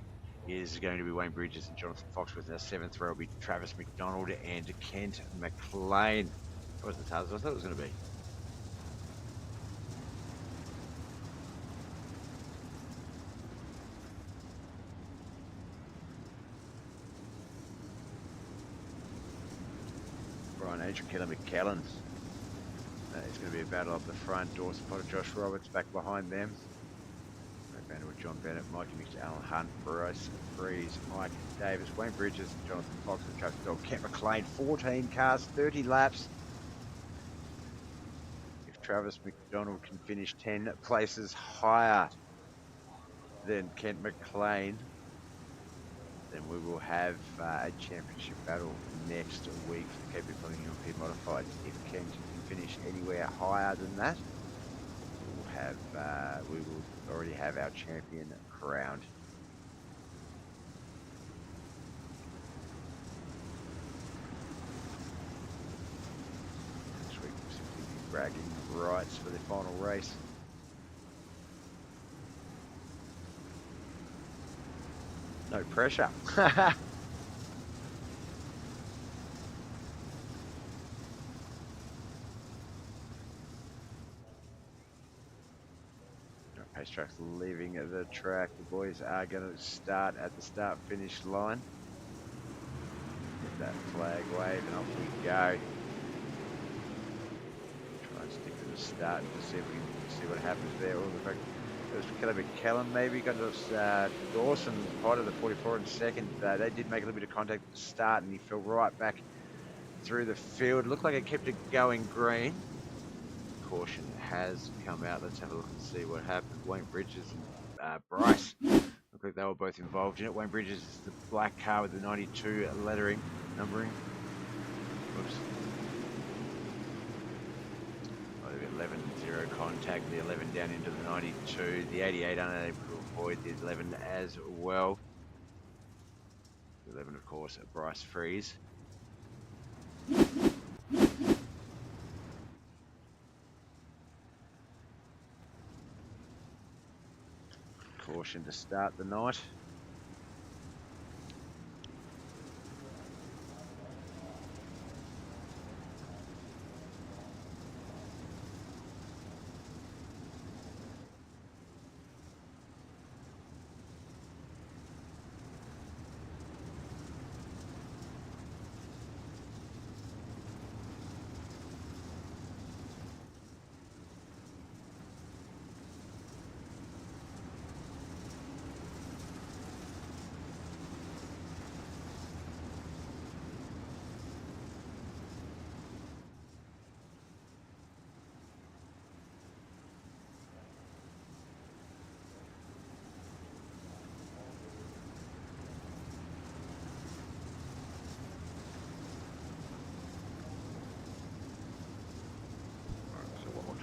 is going to be Wayne Bridges and Jonathan Foxworth. Our seventh row will be Travis McDonald and Kent McLean. That wasn't as hard as I thought it was going to be. Brian Angel, Kelly McKellen. It's going to be a battle up the front. Dawson Potter, Josh Roberts back behind them. Vanderwood, John Bennett, Mikey Mixter, Alan Hunt, Bryce Freeze, Mike Davis, Wayne Bridges, Jonathan Fox, and Travis McDonald, Kent McLean. 14 cars, 30 laps. If Travis McDonald can finish 10 places higher than Kent McLean, then we will have a championship battle next week for the KP Plumbing European Modified. If Kent can finish anywhere higher than that, we will already have our champion crowned. Next week we'll simply be bragging rights for the final race. No pressure. Racetrack's leaving the track. The boys are going to start at the start-finish line. Get that flag wave and off we go. Try and stick to the start and see if we can see what happens there. All the fact it was Kelly McKellen maybe got to Dawson Potter, the 44 in second. They did make a little bit of contact at the start, and he fell right back through the field. Looked like it kept it going green. Caution has come out. Let's have a look and see what happened. Wayne Bridges and Bryce look like they were both involved in it. Wayne Bridges is the black car with the 92 lettering, numbering. Whoops. Oh, they've got 11 0 contact. The 11 down into the 92. The 88 unable to avoid the 11 as well. The 11, of course, Bryce Freeze. Caution to start the night.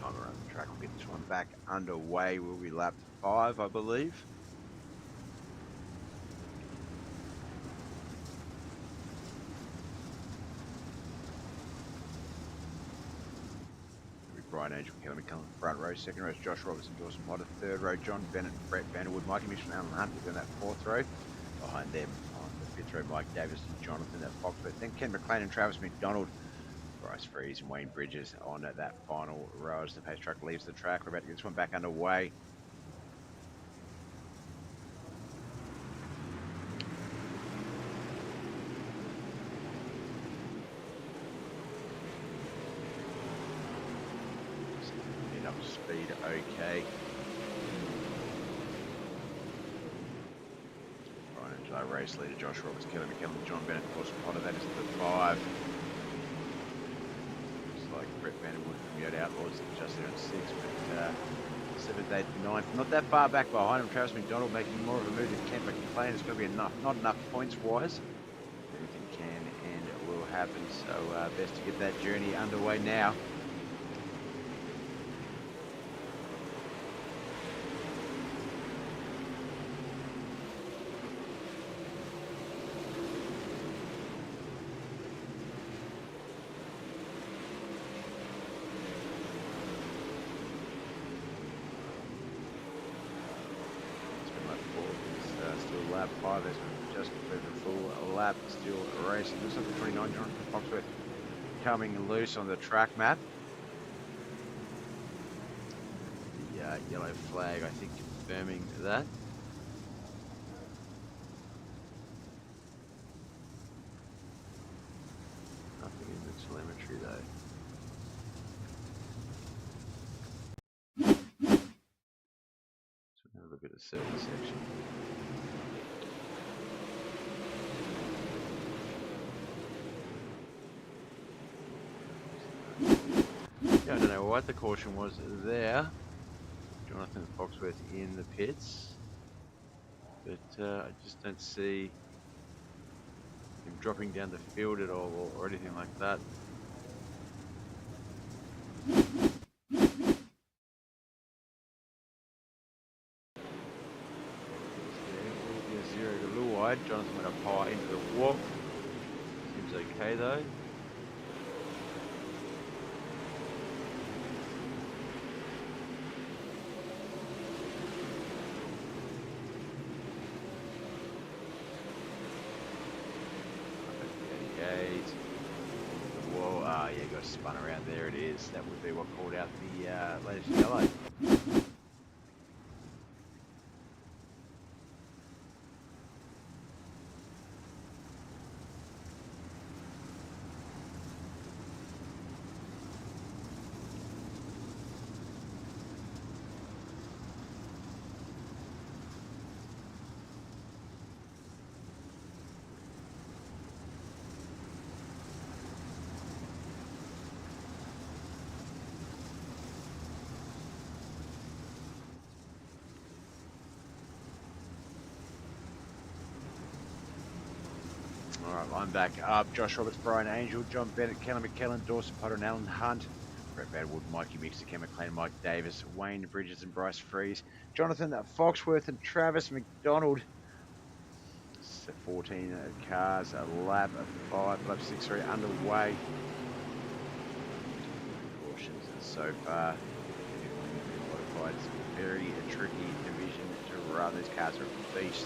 Around the track. We'll get this one back underway. We'll be lap 5, I believe. Brian Angel, Kelly McKellen, front row. Second row is Josh Roberts and Dawson Potter. Third row, John Bennett, Brett Vanderwood, Mikey Mitchell and Alan Hunt within that fourth row. Behind them on the fifth row, Mike Davis and Jonathan at Foxworth. Then Ken McLean and Travis McDonald. Bryce Freeze and Wayne Bridges on that final row as the pace truck leaves the track. We're about to get this one back underway. Get up to speed, okay. Right, into race leader Josh Roberts, Kelly McKellen, John Bennett, Dawson Potter. That is the 5. Like Brett Vanderwood from Yoda Outlaws just there at 6, but 7th, 8th, 9th. Not that far back behind him. Travis McDonald making more of a move than Kent McLean. It's going to be enough, not enough points-wise. Anything can and will happen. So best to get that journey underway now. Lap 5 as we've just completed a full lap, still racing. Looks like the 29 Jonathan Foxworth coming loose on the track map. The yellow flag, I think, confirming that. Nothing in the telemetry though. So we'll have a look at the service section. Yeah, I don't know what the caution was there. Jonathan Foxworth in the pits. But I just don't see him dropping down the field at all or anything like that. Zero to a little wide. Jonathan went up high into the wall. Seems okay though. Whoa, yeah, got spun around. There it is. That would be what called out the latest yellow. Alright, I'm back up. Josh Roberts, Brian Angel, John Bennett, Kelly McKellen, Dawson Potter and Alan Hunt. Brett Badwood, Mikey Mixer, Ken McLean, Mike Davis, Wayne Bridges and Bryce Freeze. Jonathan Foxworth and Travis McDonald. So 14 cars, a lap 5, lap 6, underway. Cautions so far. Modified. It's a very tricky division to run. These cars are beasts.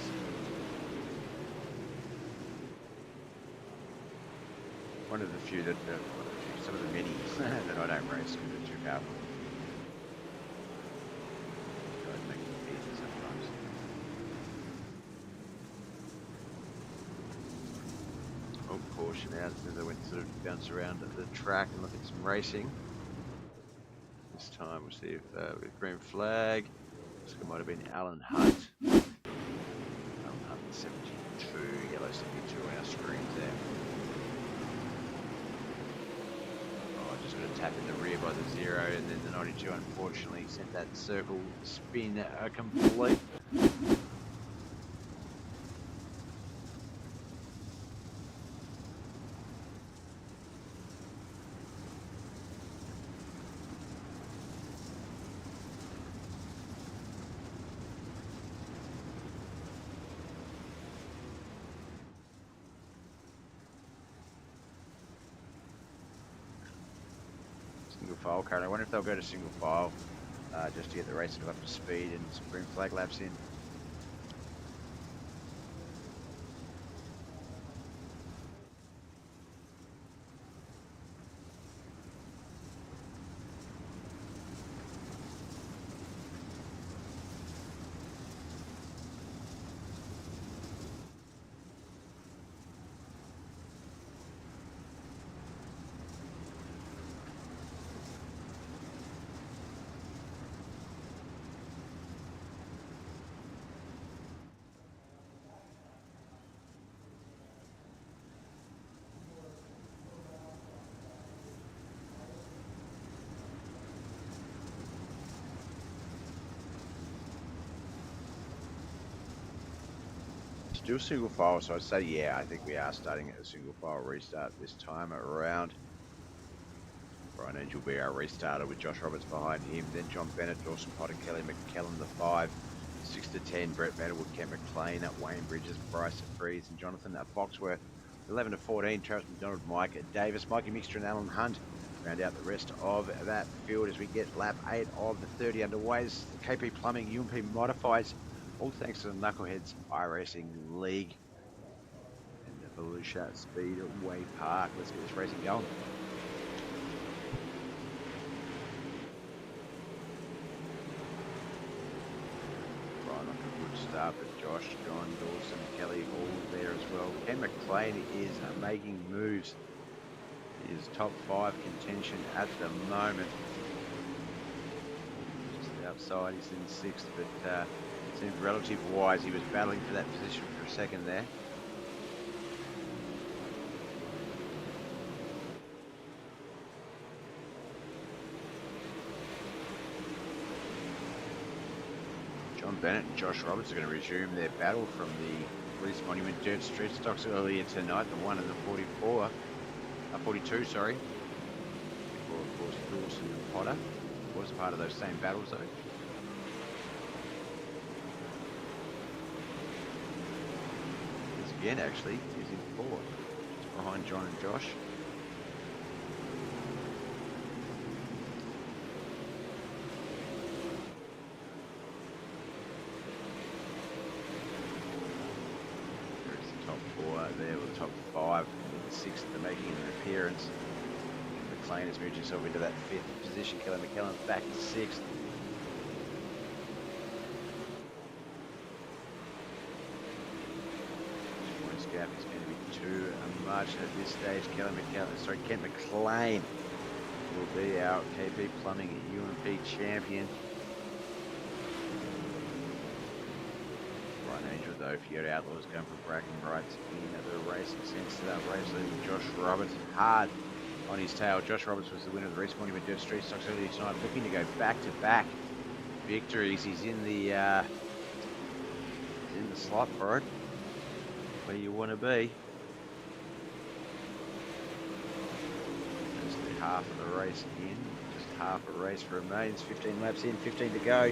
One of the few that, some of the many that I don't race because they're too powerful. Guys make it easy sometimes. Oh, caution out as I went to sort of bounce around the track and look at some racing. This time we'll see if with green flag. Looks like it might have been Alan Hunt. Alan Hunt 72, yellow 72 on our screens there. Just got to tap in the rear by the 0, and then the 92 unfortunately sent that circle spin complete. Single file currently. I wonder if they'll go to single file just to get the race up to speed and some green flag laps in. do a single file, so I'd say, yeah, I think we are starting at a single file restart this time around. Brian Angel will be our restarter with Josh Roberts behind him. Then John Bennett, Dawson Potter, Kelly McKellen, the 5. 6 to 10, Brett Vanderwood, Kent McLean, Wayne Bridges, Bryce Freeze, and Jonathan Foxworth. 11 to 14, Travis McDonald, Mike Davis, Mikey Mixter, and Alan Hunt. Round out the rest of that field as we get lap 8 of the 30 underway. This is the KP Plumbing UMP Modifieds, all thanks to the Knuckleheadz iRacing League and the Volusia Speedway Park. Let's get this racing going. Start with Josh, John, Dawson, Kelly, all there as well. Ken McLean is making moves. He is top 5 contention at the moment. Just outside, he's in 6th, but it seems relative wise. He was battling for that position for a second there. John Bennett and Josh Roberts are going to resume their battle from the REECE Monument Dirt Street Stocks earlier tonight, the 1 and the 42, sorry. Before, of course, Dawson and Potter was part of those same battles, though. This again, actually, is in 4th, just behind John and Josh. There with the top 5, the 6th are making an appearance. McLean has moved himself into that 5th position. Kelly McKellen back to 6th. Points gap is going to be too much at this stage. Kent McLean will be our KP Plumbing UMP champion. Angel though, Fiat Outlaws going for bragging rights in the racing sense to that race, leading Josh Roberts hard on his tail. Josh Roberts was the winner of the REECE Monument Dirt Street Stocks earlier tonight, looking to go back-to-back victories. He's in the slot for it, where you want to be. Just half of the race in, just half a race remains. 15 laps in, 15 to go.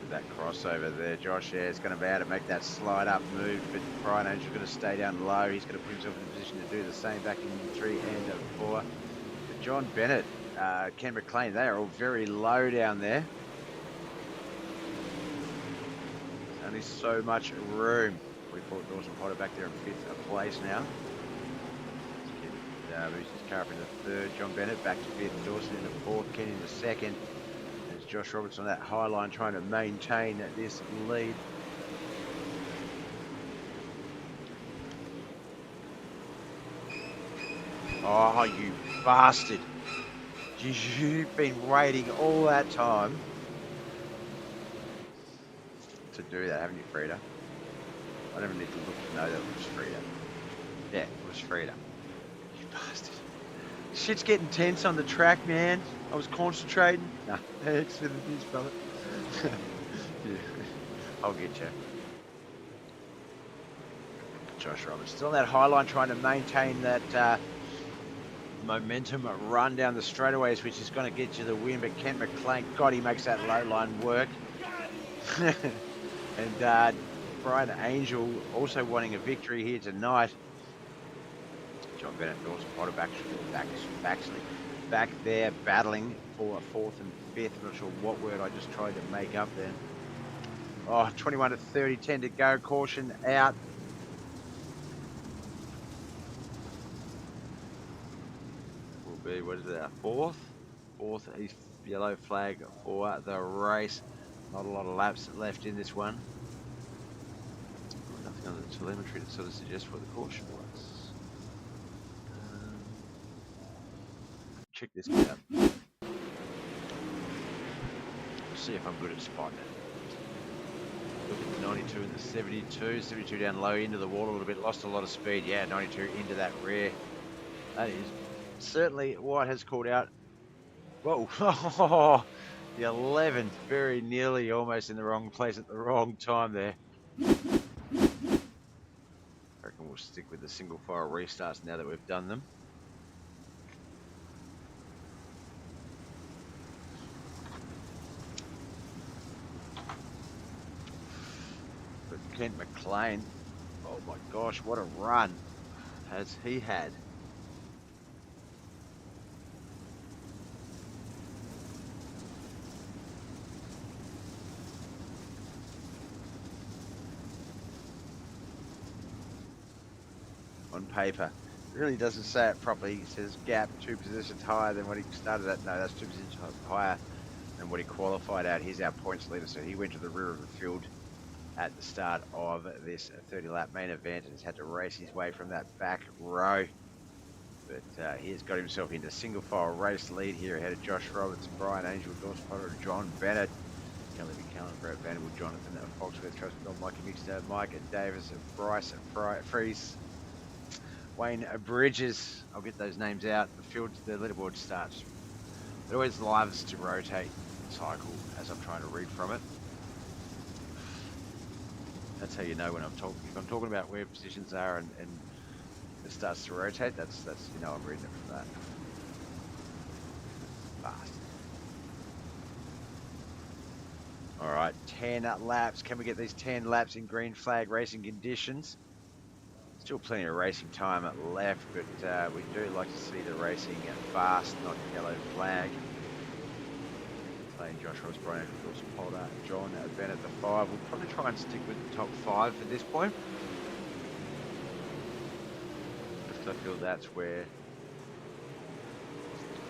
That crossover there, Josh is going to be able to make that slide up move, but Brian Angel's going to stay down low. He's going to put himself in a position to do the same back in 3 and 4. But John Bennett, Ken McLean, they are all very low down there. There's only so much room. We brought Dawson Potter back there in 5th place now. Moves his car up into 3rd. John Bennett back to 5th. Dawson into 4th. Ken into 2nd. Josh Roberts on that high line trying to maintain this lead. Oh, you bastard. You've been waiting all that time to do that, haven't you, Frida? I don't even need to look to know that it was Frida. Yeah, it was Frida. You bastard. Shit's getting tense on the track, man. I was concentrating. Nah, thanks for the news, brother. Yeah, I'll get you. Josh Roberts still on that high line trying to maintain that momentum run down the straightaways, which is going to get you the win. But Kent McLean, God, he makes that low line work. And Brian Angel also wanting a victory here tonight. John Bennett, Dawson Potter back there battling for 4th and 5th. I'm not sure what word I just tried to make up then. Oh, 21 to 30, 10 to go. Caution out. Will be, what is it, our 4th? 4th yellow flag for the race. Not a lot of laps left in this one. Nothing on the telemetry to sort of suggest what the caution was. Check this out. See if I'm good at spotting it. Look at the 92 and the 72. 72 down low into the wall a little bit. Lost a lot of speed. Yeah, 92 into that rear. That is certainly what has called out. Whoa. The 11th. Very nearly almost in the wrong place at the wrong time there. I reckon we'll stick with the single file restarts now that we've done them. But Kent McLean, oh my gosh, what a run has he had. On paper, it really doesn't say it properly. It says gap 2 positions higher than what he started at. No, that's 2 positions higher than what he qualified at. He's our points leader, so he went to the rear of the field at the start of this 30-lap main event and has had to race his way from that back row. But he has got himself into single file race lead here ahead of Josh Roberts, Brian Angel, Dawson Potter, and John Bennett. Kelly McCallum, Brad Vanderbilt, Jonathan Foxworth, Travis McDonald, Mikey Mixter, Mike Davis, Bryce Fries, Wayne Bridges. I'll get those names out. The leaderboard starts. It always loves to rotate the cycle as I'm trying to read from it. That's how you know when I'm talking. If I'm talking about where positions are and it starts to rotate, that's you know I'm reading it from that. Fast. All right, 10 laps. Can we get these 10 laps in green flag racing conditions? Still plenty of racing time left, but we do like to see the racing fast, not yellow flag. Playing Josh Ross, Brian Dawson Polder, John Bennett the 5. We'll probably try and stick with the top 5 at this point. Just I feel that's where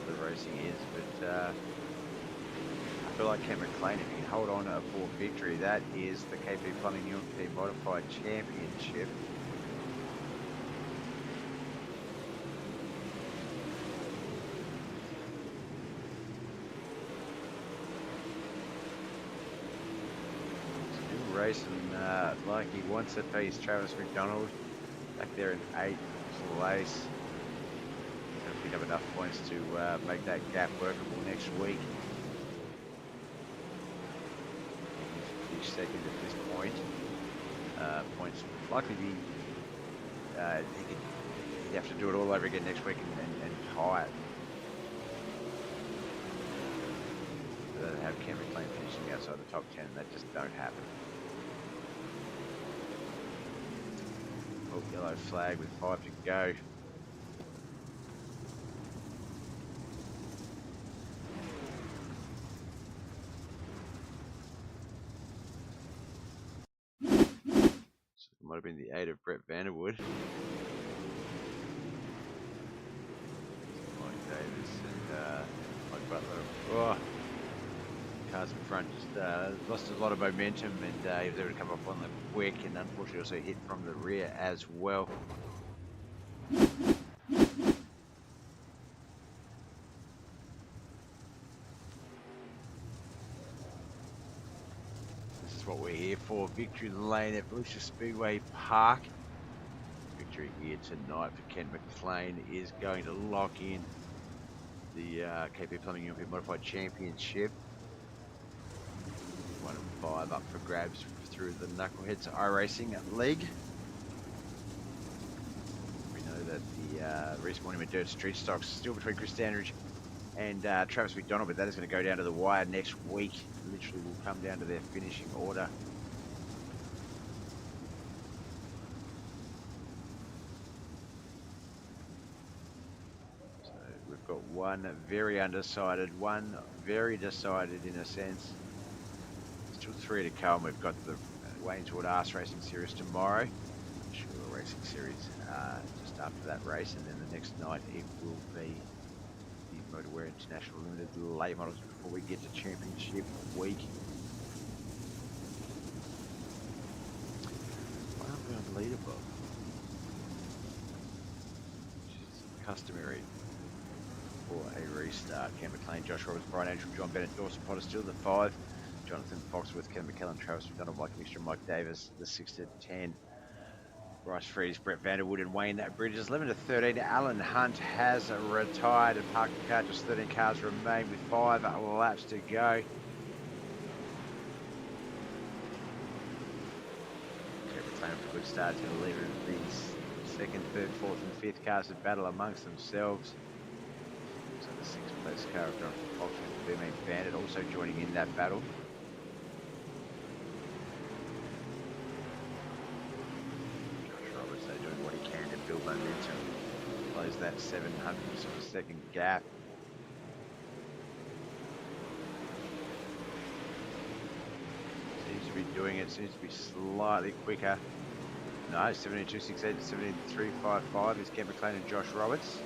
the racing is, but I feel like Ken McLean, if he can hold on for victory, that is the KP Plumbing UMP Modified Championship. Racing like he wants it. He's Travis McDonald back there in 8th place. He'll pick up enough points to make that gap workable next week. He's second at this point. Points likely be he'd have to do it all over again next week and tie it. Rather than have Ken McLean finishing outside the top 10, that just don't happen. Oh, yellow flag with 5 to go. So it might have been the 8 of Brett Vanderwood. Mike Davis and Mike Butler. Oh, cars in front just lost a lot of momentum, and he was able to come up on them quick, and unfortunately also hit from the rear as well. This is what we're here for. Victory lane at Volusia Speedway Park. Victory here tonight for Ken McLean is going to lock in the KP Plumbing European Modified Championship. 1 and 5 up for grabs through the Knuckleheadz iRacing League. We know that the REECE Monument Dirt Street Stocks still between Chris Standridge and Travis McDonald, but that is going to go down to the wire next week. Literally will come down to their finishing order. So we've got one very undecided, one very decided in a sense. Still 3 to come. We've got the Wayneswood Arse Racing Series tomorrow. Sure, Racing Series just after that race, and then the next night it will be the Motorwear International Limited late models before we get to Championship week. Why aren't we on the leaderboard? Which is customary for a restart. Ken McLean, Josh Roberts, Brian Angel, John Bennett, Dawson Potter still the 5. Jonathan Foxworth, Ken McKellen, Travis McDonald, Mike Mixture, Mike Davis, the 6 to 10. Bryce Freeze, Brett Vanderwood, and Wayne Bridges. 11 to 13. Alan Hunt has retired and parked the car. Just 13 cars remain with 5 laps to go. Playing for a good start. Going to leave it these second, third, fourth, and fifth cars to battle amongst themselves. So the 6th place car of Jonathan Fox with the B-Main Bandit also joining in that battle. Josh Roberts though doing what he can to build momentum, close that 700th of a second gap. Seems to be doing it, seems to be slightly quicker. No, 72.68 to 73.55 is Ken McLean and Josh Roberts.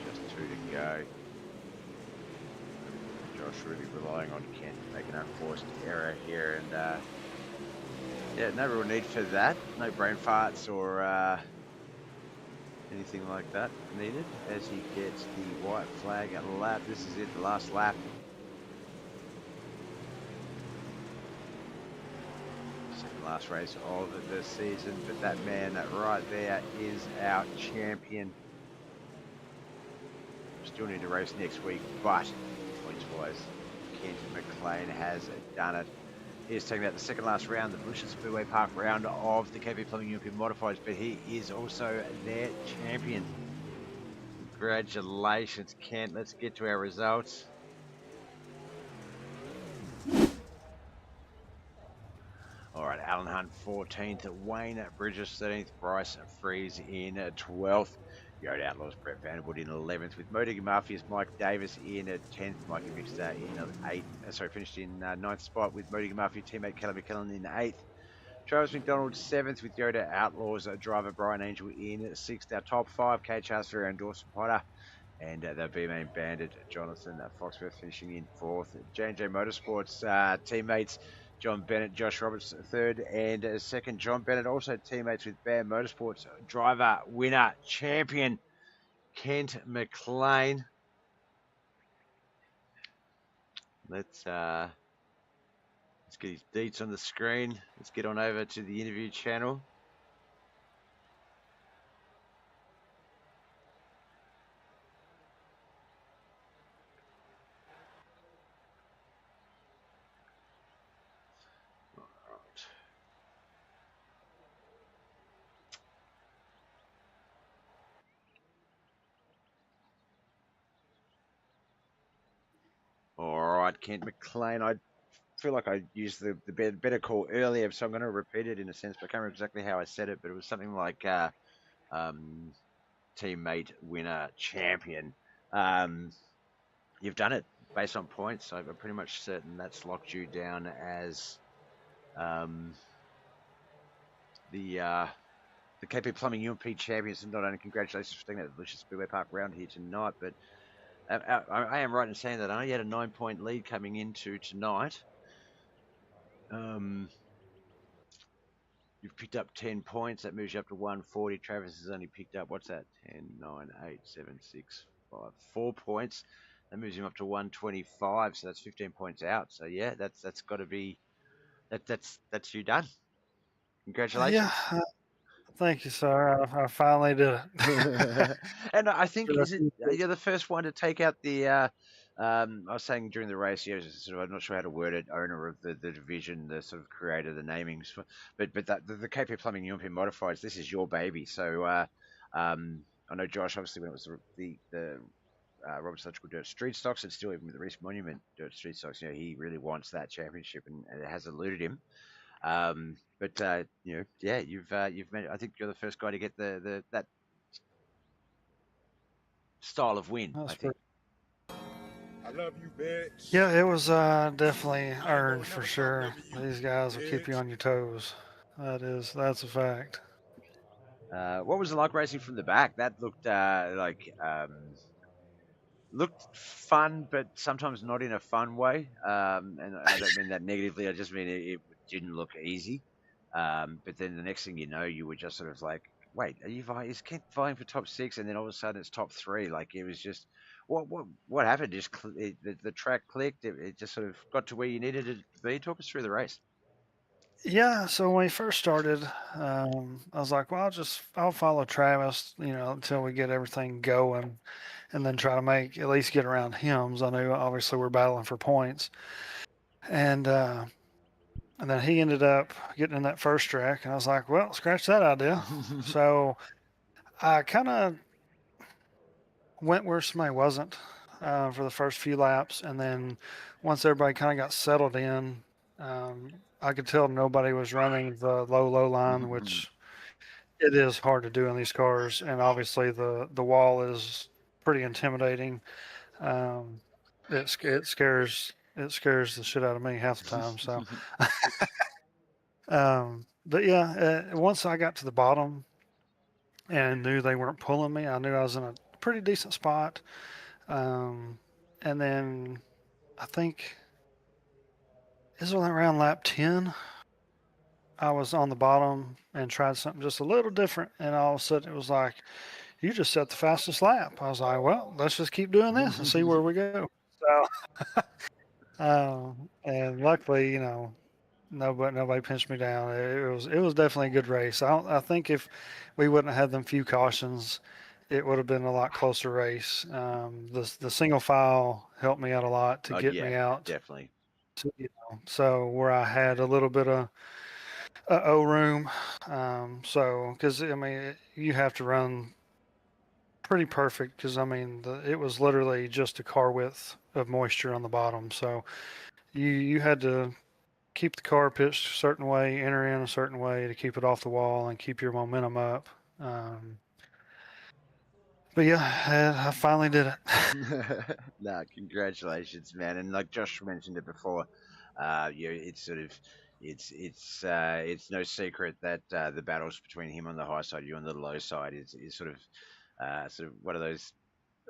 Just 2 to go. Josh really relying on Ken to make an unforced error here, and yeah, no real need for that. No brain farts or anything like that needed as he gets the white flag at lap. This is it, the last lap. Second last race of the season, but that man right there is our champion. Still need to race next week, but points wise, Kent McLean has done it. He is taking out the second last round, the Volusia Speedway Park round of the KP Plumbing European Modifieds, but he is also their champion. Congratulations, Kent. Let's get to our results. All right, Alan Hunt 14th, Wayne Bridges 13th, Bryce Freeze in 12th. Yoda Outlaws Brett Vanderwood in 11th, with Modig Mafia's Mike Davis in 10th, Mikey Mixter in 8th, finished in 9th spot with Modig Mafia teammate Kelly McKellen in 8th. Travis McDonald 7th with Yoda Outlaws driver Brian Angel in 6th. Our top 5, Kate Chasser and Dawson Potter, and the B-Main Bandit Jonathan Foxworth finishing in 4th. J&J Motorsports teammates John Bennett, Josh Roberts 3rd and 2nd. John Bennett also teammates with Bear Motorsports driver, winner, champion Kent McLean. Let's get his deets on the screen. Let's get on over to the interview channel. All right, Kent McLean. I feel like I used the better call earlier, so I'm going to repeat it in a sense, but I can't remember exactly how I said it, but it was something like teammate, winner, champion. You've done it based on points, so I'm pretty much certain that's locked you down as the KP Plumbing UMP champions. And not only congratulations for taking that delicious Speedway Park round here tonight, but I am right in saying that I know you had a 9-point lead coming into tonight. You've picked up 10 points. That moves you up to 140. Travis has only picked up, what's that? 10, 9, 8, 7, 6, 5, 4 points. That moves him up to 125. So that's 15 points out. So yeah, that's got to be that's you done. Congratulations. Yeah, thank you, sir. I finally did it. And I think you're the first one to take out the. I was saying during the race, sort of, I'm not sure how to word it. Owner of the division, the sort of creator, the namings, but the KP Plumbing European Modifieds. This is your baby. So I know Josh. Obviously, when it was the Roberts Electrical Dirt Street Stocks, and still even with the REECE Monument Dirt Street Stocks, he really wants that championship, and it has eluded him. But yeah, you've made. I think you're the first guy to get that style of win. That's I think. I love you, bitch. Yeah, it was definitely earned for sure. These guys will keep you on your toes. That's a fact. What was it like racing from the back? That looked looked fun, but sometimes not in a fun way. And I don't mean that negatively. I just mean it didn't look easy. But then the next thing you know, you were just sort of like wait, are you vying? Is Kent vying for top 6, and then all of a sudden it's top 3? Like it was just what happened? Just the track clicked. It just sort of got to where you needed it to be. Talk us through the race. Yeah, so when we first started, I was like, well, I'll follow Travis, until we get everything going, and then try to at least get around him. So I knew obviously we're battling for points, and then he ended up getting in that first track, and I was like, well, scratch that idea. So I kind of went where somebody wasn't for the first few laps, and then once everybody kind of got settled in, I could tell nobody was running the low line, which it is hard to do in these cars, and obviously the wall is pretty intimidating. Um, it scares the shit out of me half the time. So, but yeah, once I got to the bottom and knew they weren't pulling me, I knew I was in a pretty decent spot. Um, and then I think this was around lap 10. I was on the bottom and tried something just a little different, and all of a sudden it was like, "You just set the fastest lap." I was like, "Well, let's just keep doing this and see where we go." So, and luckily, nobody pinched me down. It was definitely a good race. I think if we wouldn't have had them few cautions, it would have been a lot closer race. The single file helped me out a lot to Oh get yeah, me out. definitely. So where I had a little bit of O room. So because I mean you have to run pretty perfect because I mean it was literally just a car width of moisture on the bottom. So you had to keep the car pitched a certain way, enter in a certain way to keep it off the wall and keep your momentum up. Um, but yeah, I finally did it. No, congratulations, man. And like Josh mentioned it before, it's sort of it's no secret that the battles between him on the high side, you on the low side, is sort of one of those,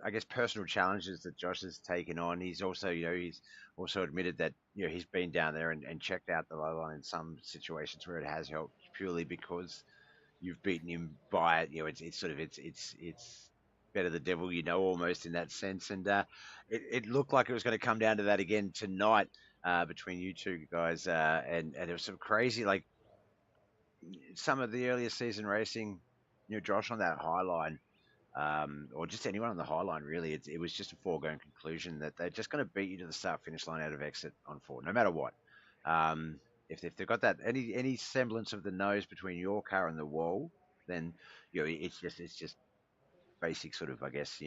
I guess, personal challenges that Josh has taken on. He's also, he's also admitted that he's been down there and checked out the low line in some situations where it has helped purely because you've beaten him by it. It's sort of it's better the devil almost in that sense. And it looked like it was going to come down to that again tonight between you two guys. And it was some crazy like some of the earlier season racing. Josh on that high line. Or just anyone on the high line, really, it was just a foregone conclusion that they're just going to beat you to the start finish line out of exit on four, no matter what. If they've got that any semblance of the nose between your car and the wall, then it's just basic sort of, I guess,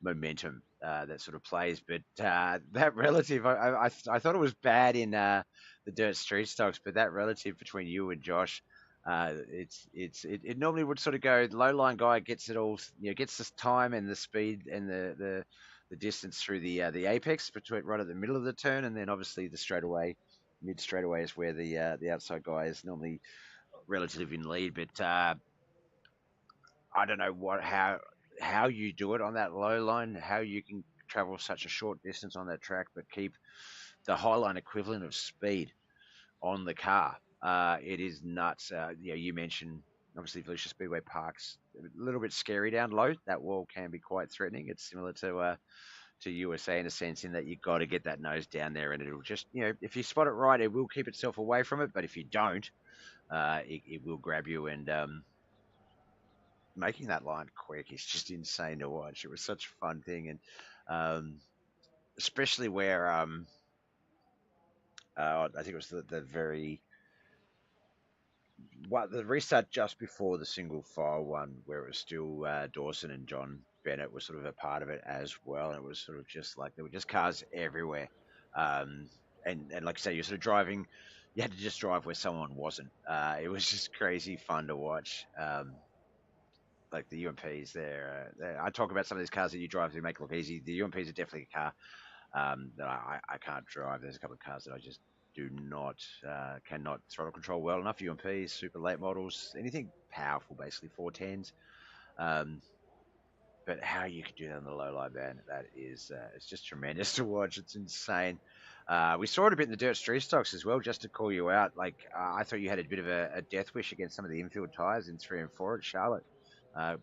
momentum that sort of plays. But that relative, I thought it was bad in the dirt street stocks, but that relative between you and Josh, it normally would sort of go low line guy gets it all, gets the time and the speed and the distance through the apex between right at the middle of the turn, and then obviously the straightaway. Mid straightaway is where the outside guy is normally relative in lead, but I don't know how you do it on that low line, how you can travel such a short distance on that track, but keep the high line equivalent of speed on the car. It is nuts. You mentioned obviously Volusia Speedway Park's a little bit scary down low. That wall can be quite threatening. It's similar to USA in a sense in that you got to get that nose down there, and it'll just if you spot it right, it will keep itself away from it. But if you don't, it will grab you and making that line quick is just insane to watch. It was such a fun thing, and especially where I think it was the very the restart just before the single file one, where it was still Dawson and John Bennett were sort of a part of it as well, and it was sort of just like there were just cars everywhere, and like I say, you're sort of driving. You had to just drive where someone wasn't. It was just crazy fun to watch. Like the UMPs there. I talk about some of these cars that you drive to make it look easy. The UMPs are definitely a car that I can't drive. There's a couple of cars that I just do not cannot throttle control well enough. UMPs, super late models, anything powerful, basically 410s. Um, but how you could do that on the low line, man, that is it's just tremendous to watch. It's insane. We saw it a bit in the Dirt Street Stocks as well, just to call you out. Like, I thought you had a bit of a death wish against some of the infield tyres in 3 and 4 at Charlotte,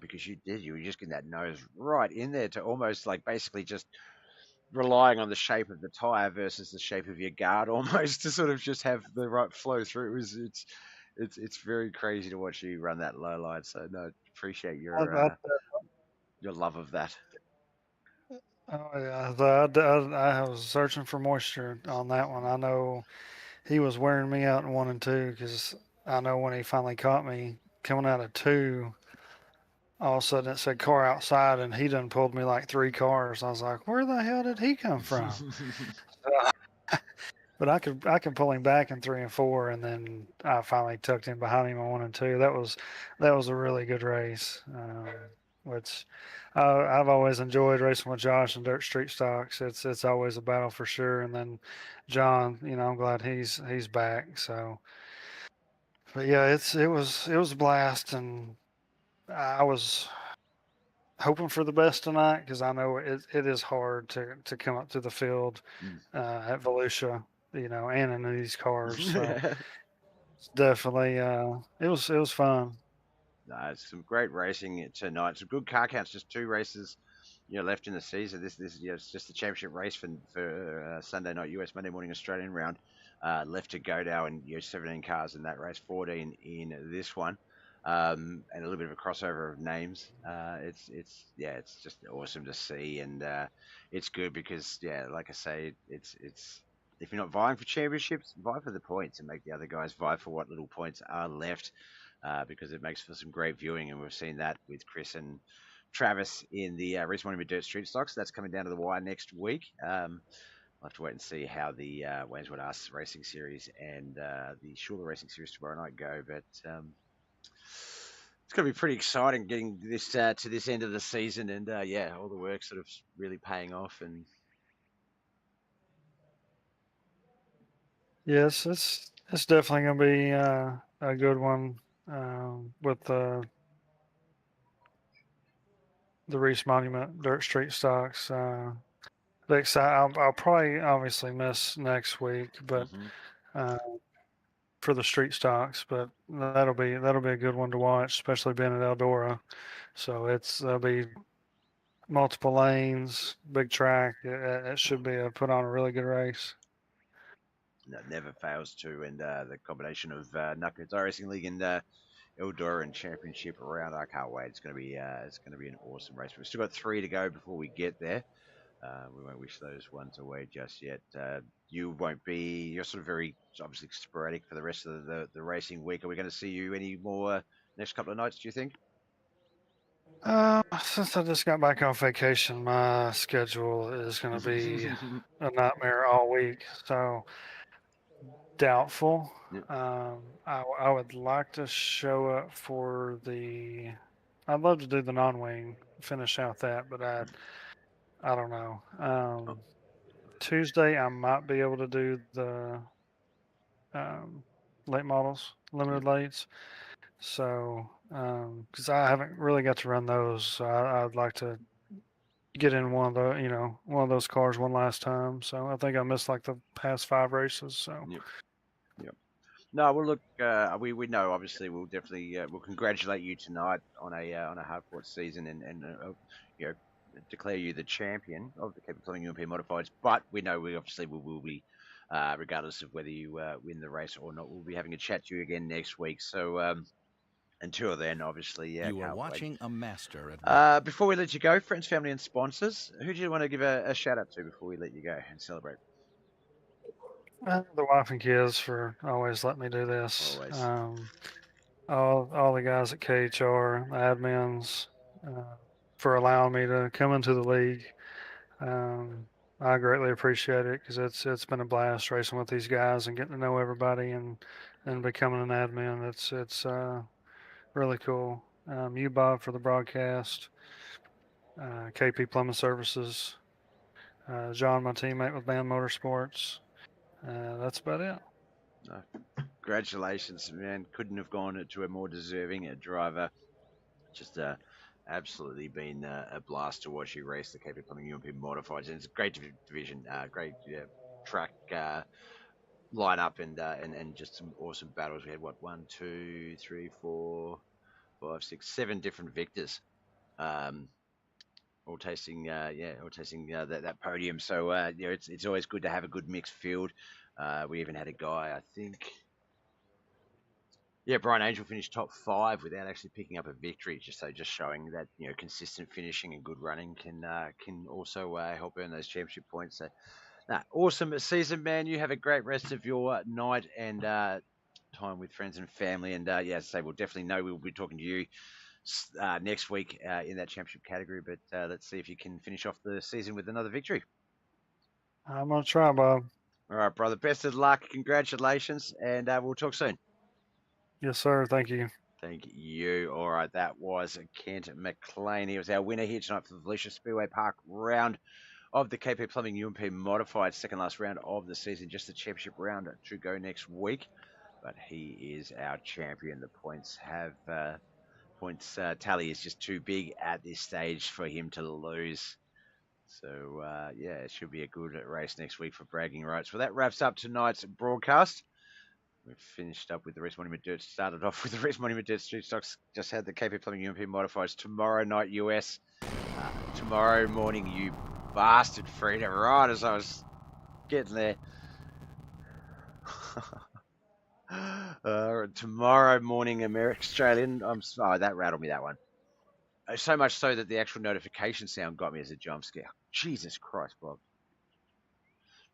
because you did. You were just getting that nose right in there to almost like basically just relying on the shape of the tyre versus the shape of your guard almost to sort of just have the right flow through. It's very crazy to watch you run that low line. So no, appreciate I, I, your love of that. oh yeah, I was searching for moisture on that one. I know he was wearing me out in 1 and 2 because I know when he finally caught me coming out of 2, all of a sudden it said car outside, and he done pulled me like 3 cars. I was like, where the hell did he come from? But I could pull him back in 3 and 4, and then I finally tucked him behind him on 1 and 2. That was a really good race, which I've always enjoyed racing with Josh and Dirt Street Stocks. It's always a battle for sure. And then John, I'm glad he's back. So, but yeah, it was a blast, and I was hoping for the best tonight because I know it is hard to come up to the field Mm. at Volusia, and in these cars. So it's definitely it was fun. No, it's some great racing tonight. Some good car counts. Just 2 races, left in the season. This, it's just the championship race for Sunday night US, Monday morning Australian round left to go now, and 17 cars in that race, 14 in this one, and a little bit of a crossover of names. It's just awesome to see, and it's good because like I say, it's if you're not vying for championships, vie for the points and make the other guys vie for what little points are left. Because it makes for some great viewing, and we've seen that with Chris and Travis in the Reese Monument Dirt Street Stocks. That's coming down to the wire next week. We'll have to wait and see how the Wayneswood Us Racing Series and the Schuler Racing Series tomorrow night go. But it's going to be pretty exciting getting this to this end of the season, and all the work sort of really paying off. And Yes, it's definitely gonna be a good one with the Reese Monument Dirt Street Stocks. I'll probably obviously miss next week, but uh, for the street stocks, but that'll be a good one to watch, especially being at Eldora. So there'll be multiple lanes, big track. It should be put on a really good race. never fails to. And the combination of Knuckleheadz iRacing League and Eldora and Championship around, I can't wait. It's going to be an awesome race. We've still got 3 to go before we get there. We won't wish those ones away just yet. You won't be. You're sort of very obviously sporadic for the rest of the racing week. Are we going to see you any more next couple of nights? Do you think? Since I just got back off vacation, my schedule is going to be a nightmare all week. So doubtful. Yep. I would like to show up for I'd love to do the non-wing, finish out that, but I don't know. Tuesday I might be able to do the late models, limited lates. So because I haven't really got to run those, so I'd like to get in one of those cars one last time. So I think I missed like the past 5 races. So. Yep. No, well, look, we know obviously we'll definitely we'll congratulate you tonight on a hard fought season and declare you the champion of the Cape Plumbing European Modifieds. But we know we obviously will be, regardless of whether you win the race or not, we'll be having a chat to you again next week. So until then, obviously, You are watching a master at work. before we let you go, friends, family, and sponsors, who do you want to give a shout out to before we let you go and celebrate? The wife and kids for always letting me do this. Always. All the guys at KHR, the admins, for allowing me to come into the league. I greatly appreciate it because it's been a blast racing with these guys and getting to know everybody and becoming an admin. It's really cool. You, Bob, for the broadcast. KP Plumbing Services. John, my teammate with Band Motorsports. That's about it. Congratulations, man. Couldn't have gone to a more deserving driver. Just absolutely been a blast to watch you race the Cape Plumbing European Modifieds. And it's a great division. Great, track lineup and just some awesome battles. We had what 1, 2, 3, 4, 5, 6, 7 different victors. All tasting, that podium. So it's always good to have a good mixed field. We even had a guy, I think, Brian Angel finished top 5 without actually picking up a victory. Just showing that consistent finishing and good running can also help earn those championship points. So, awesome season, man. You have a great rest of your night and time with friends and family. And as I say, we'll definitely know we'll be talking to you next week in that championship category. But let's see if you can finish off the season with another victory. I'm going to try, Bob. All right, brother. Best of luck. Congratulations. And we'll talk soon. Yes, sir. Thank you. Thank you. All right, that was Kent McLean. He was our winner here tonight for the Volusia Speedway Park round of the KP Plumbing UMP Modified, second last round of the season, just the championship round to go next week. But he is our champion. The points tally is just too big at this stage for him to lose. So, it should be a good race next week for bragging rights. Well, that wraps up tonight's broadcast. We've finished up with the REECE Monument Dirt. Started off with the REECE Monument Dirt Street Stocks. Just had the KP Plumbing UMP Modifieds. Tomorrow night, US. Tomorrow morning, you bastard, Frida. Right as I was getting there. Tomorrow morning, Australian. That rattled me, that one. So much so that the actual notification sound got me as a jump scare. Jesus Christ, Bob.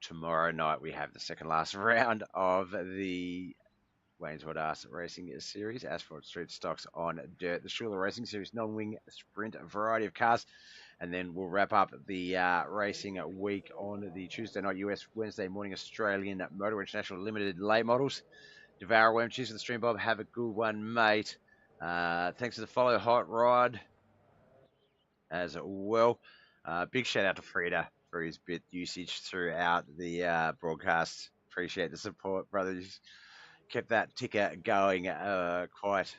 Tomorrow night, we have the second last round of the Wayneswood Arts Racing Series, Asphalt Street Stocks on Dirt, the Schuler Racing Series, non-wing sprint, a variety of cars. And then we'll wrap up the racing week on the Tuesday night US, Wednesday morning Australian Motor International Limited late models. Devour Worm, cheers for the stream, Bob. Have a good one, mate. Thanks for the follow, Hot Rod, as well. Big shout out to Frida for his bit usage throughout the broadcast. Appreciate the support, brother. You kept that ticker going quite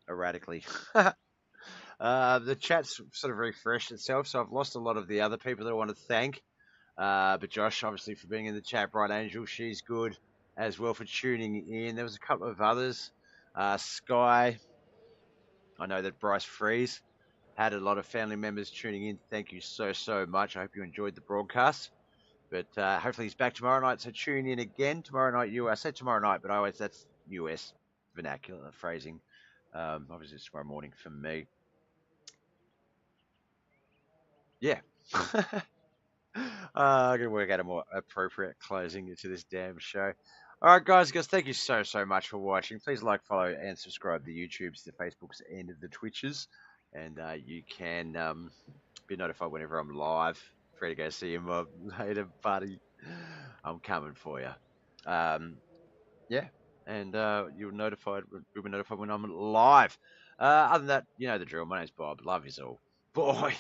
erratically. The chat's sort of refreshed itself, so I've lost a lot of the other people that I want to thank. But Josh, obviously, for being in the chat. Bright Angel, she's good as well for tuning in. There was a couple of others. Sky, I know that Bryce Freeze had a lot of family members tuning in. Thank you so much. I hope you enjoyed the broadcast. But hopefully he's back tomorrow night, so tune in again. Tomorrow night, US. I said tomorrow night, but that's US vernacular phrasing. Obviously, it's tomorrow morning for me. Yeah. I'm going to work out a more appropriate closing to this damn show. All right, guys, thank you so much for watching. Please like, follow, and subscribe the YouTubes, the Facebooks, and the Twitches. And you can be notified whenever I'm live. Free to go see him later, buddy. I'm coming for you. And you'll be notified when I'm live. Other than that, you know the drill. My name's Bob. Love is all. Boy.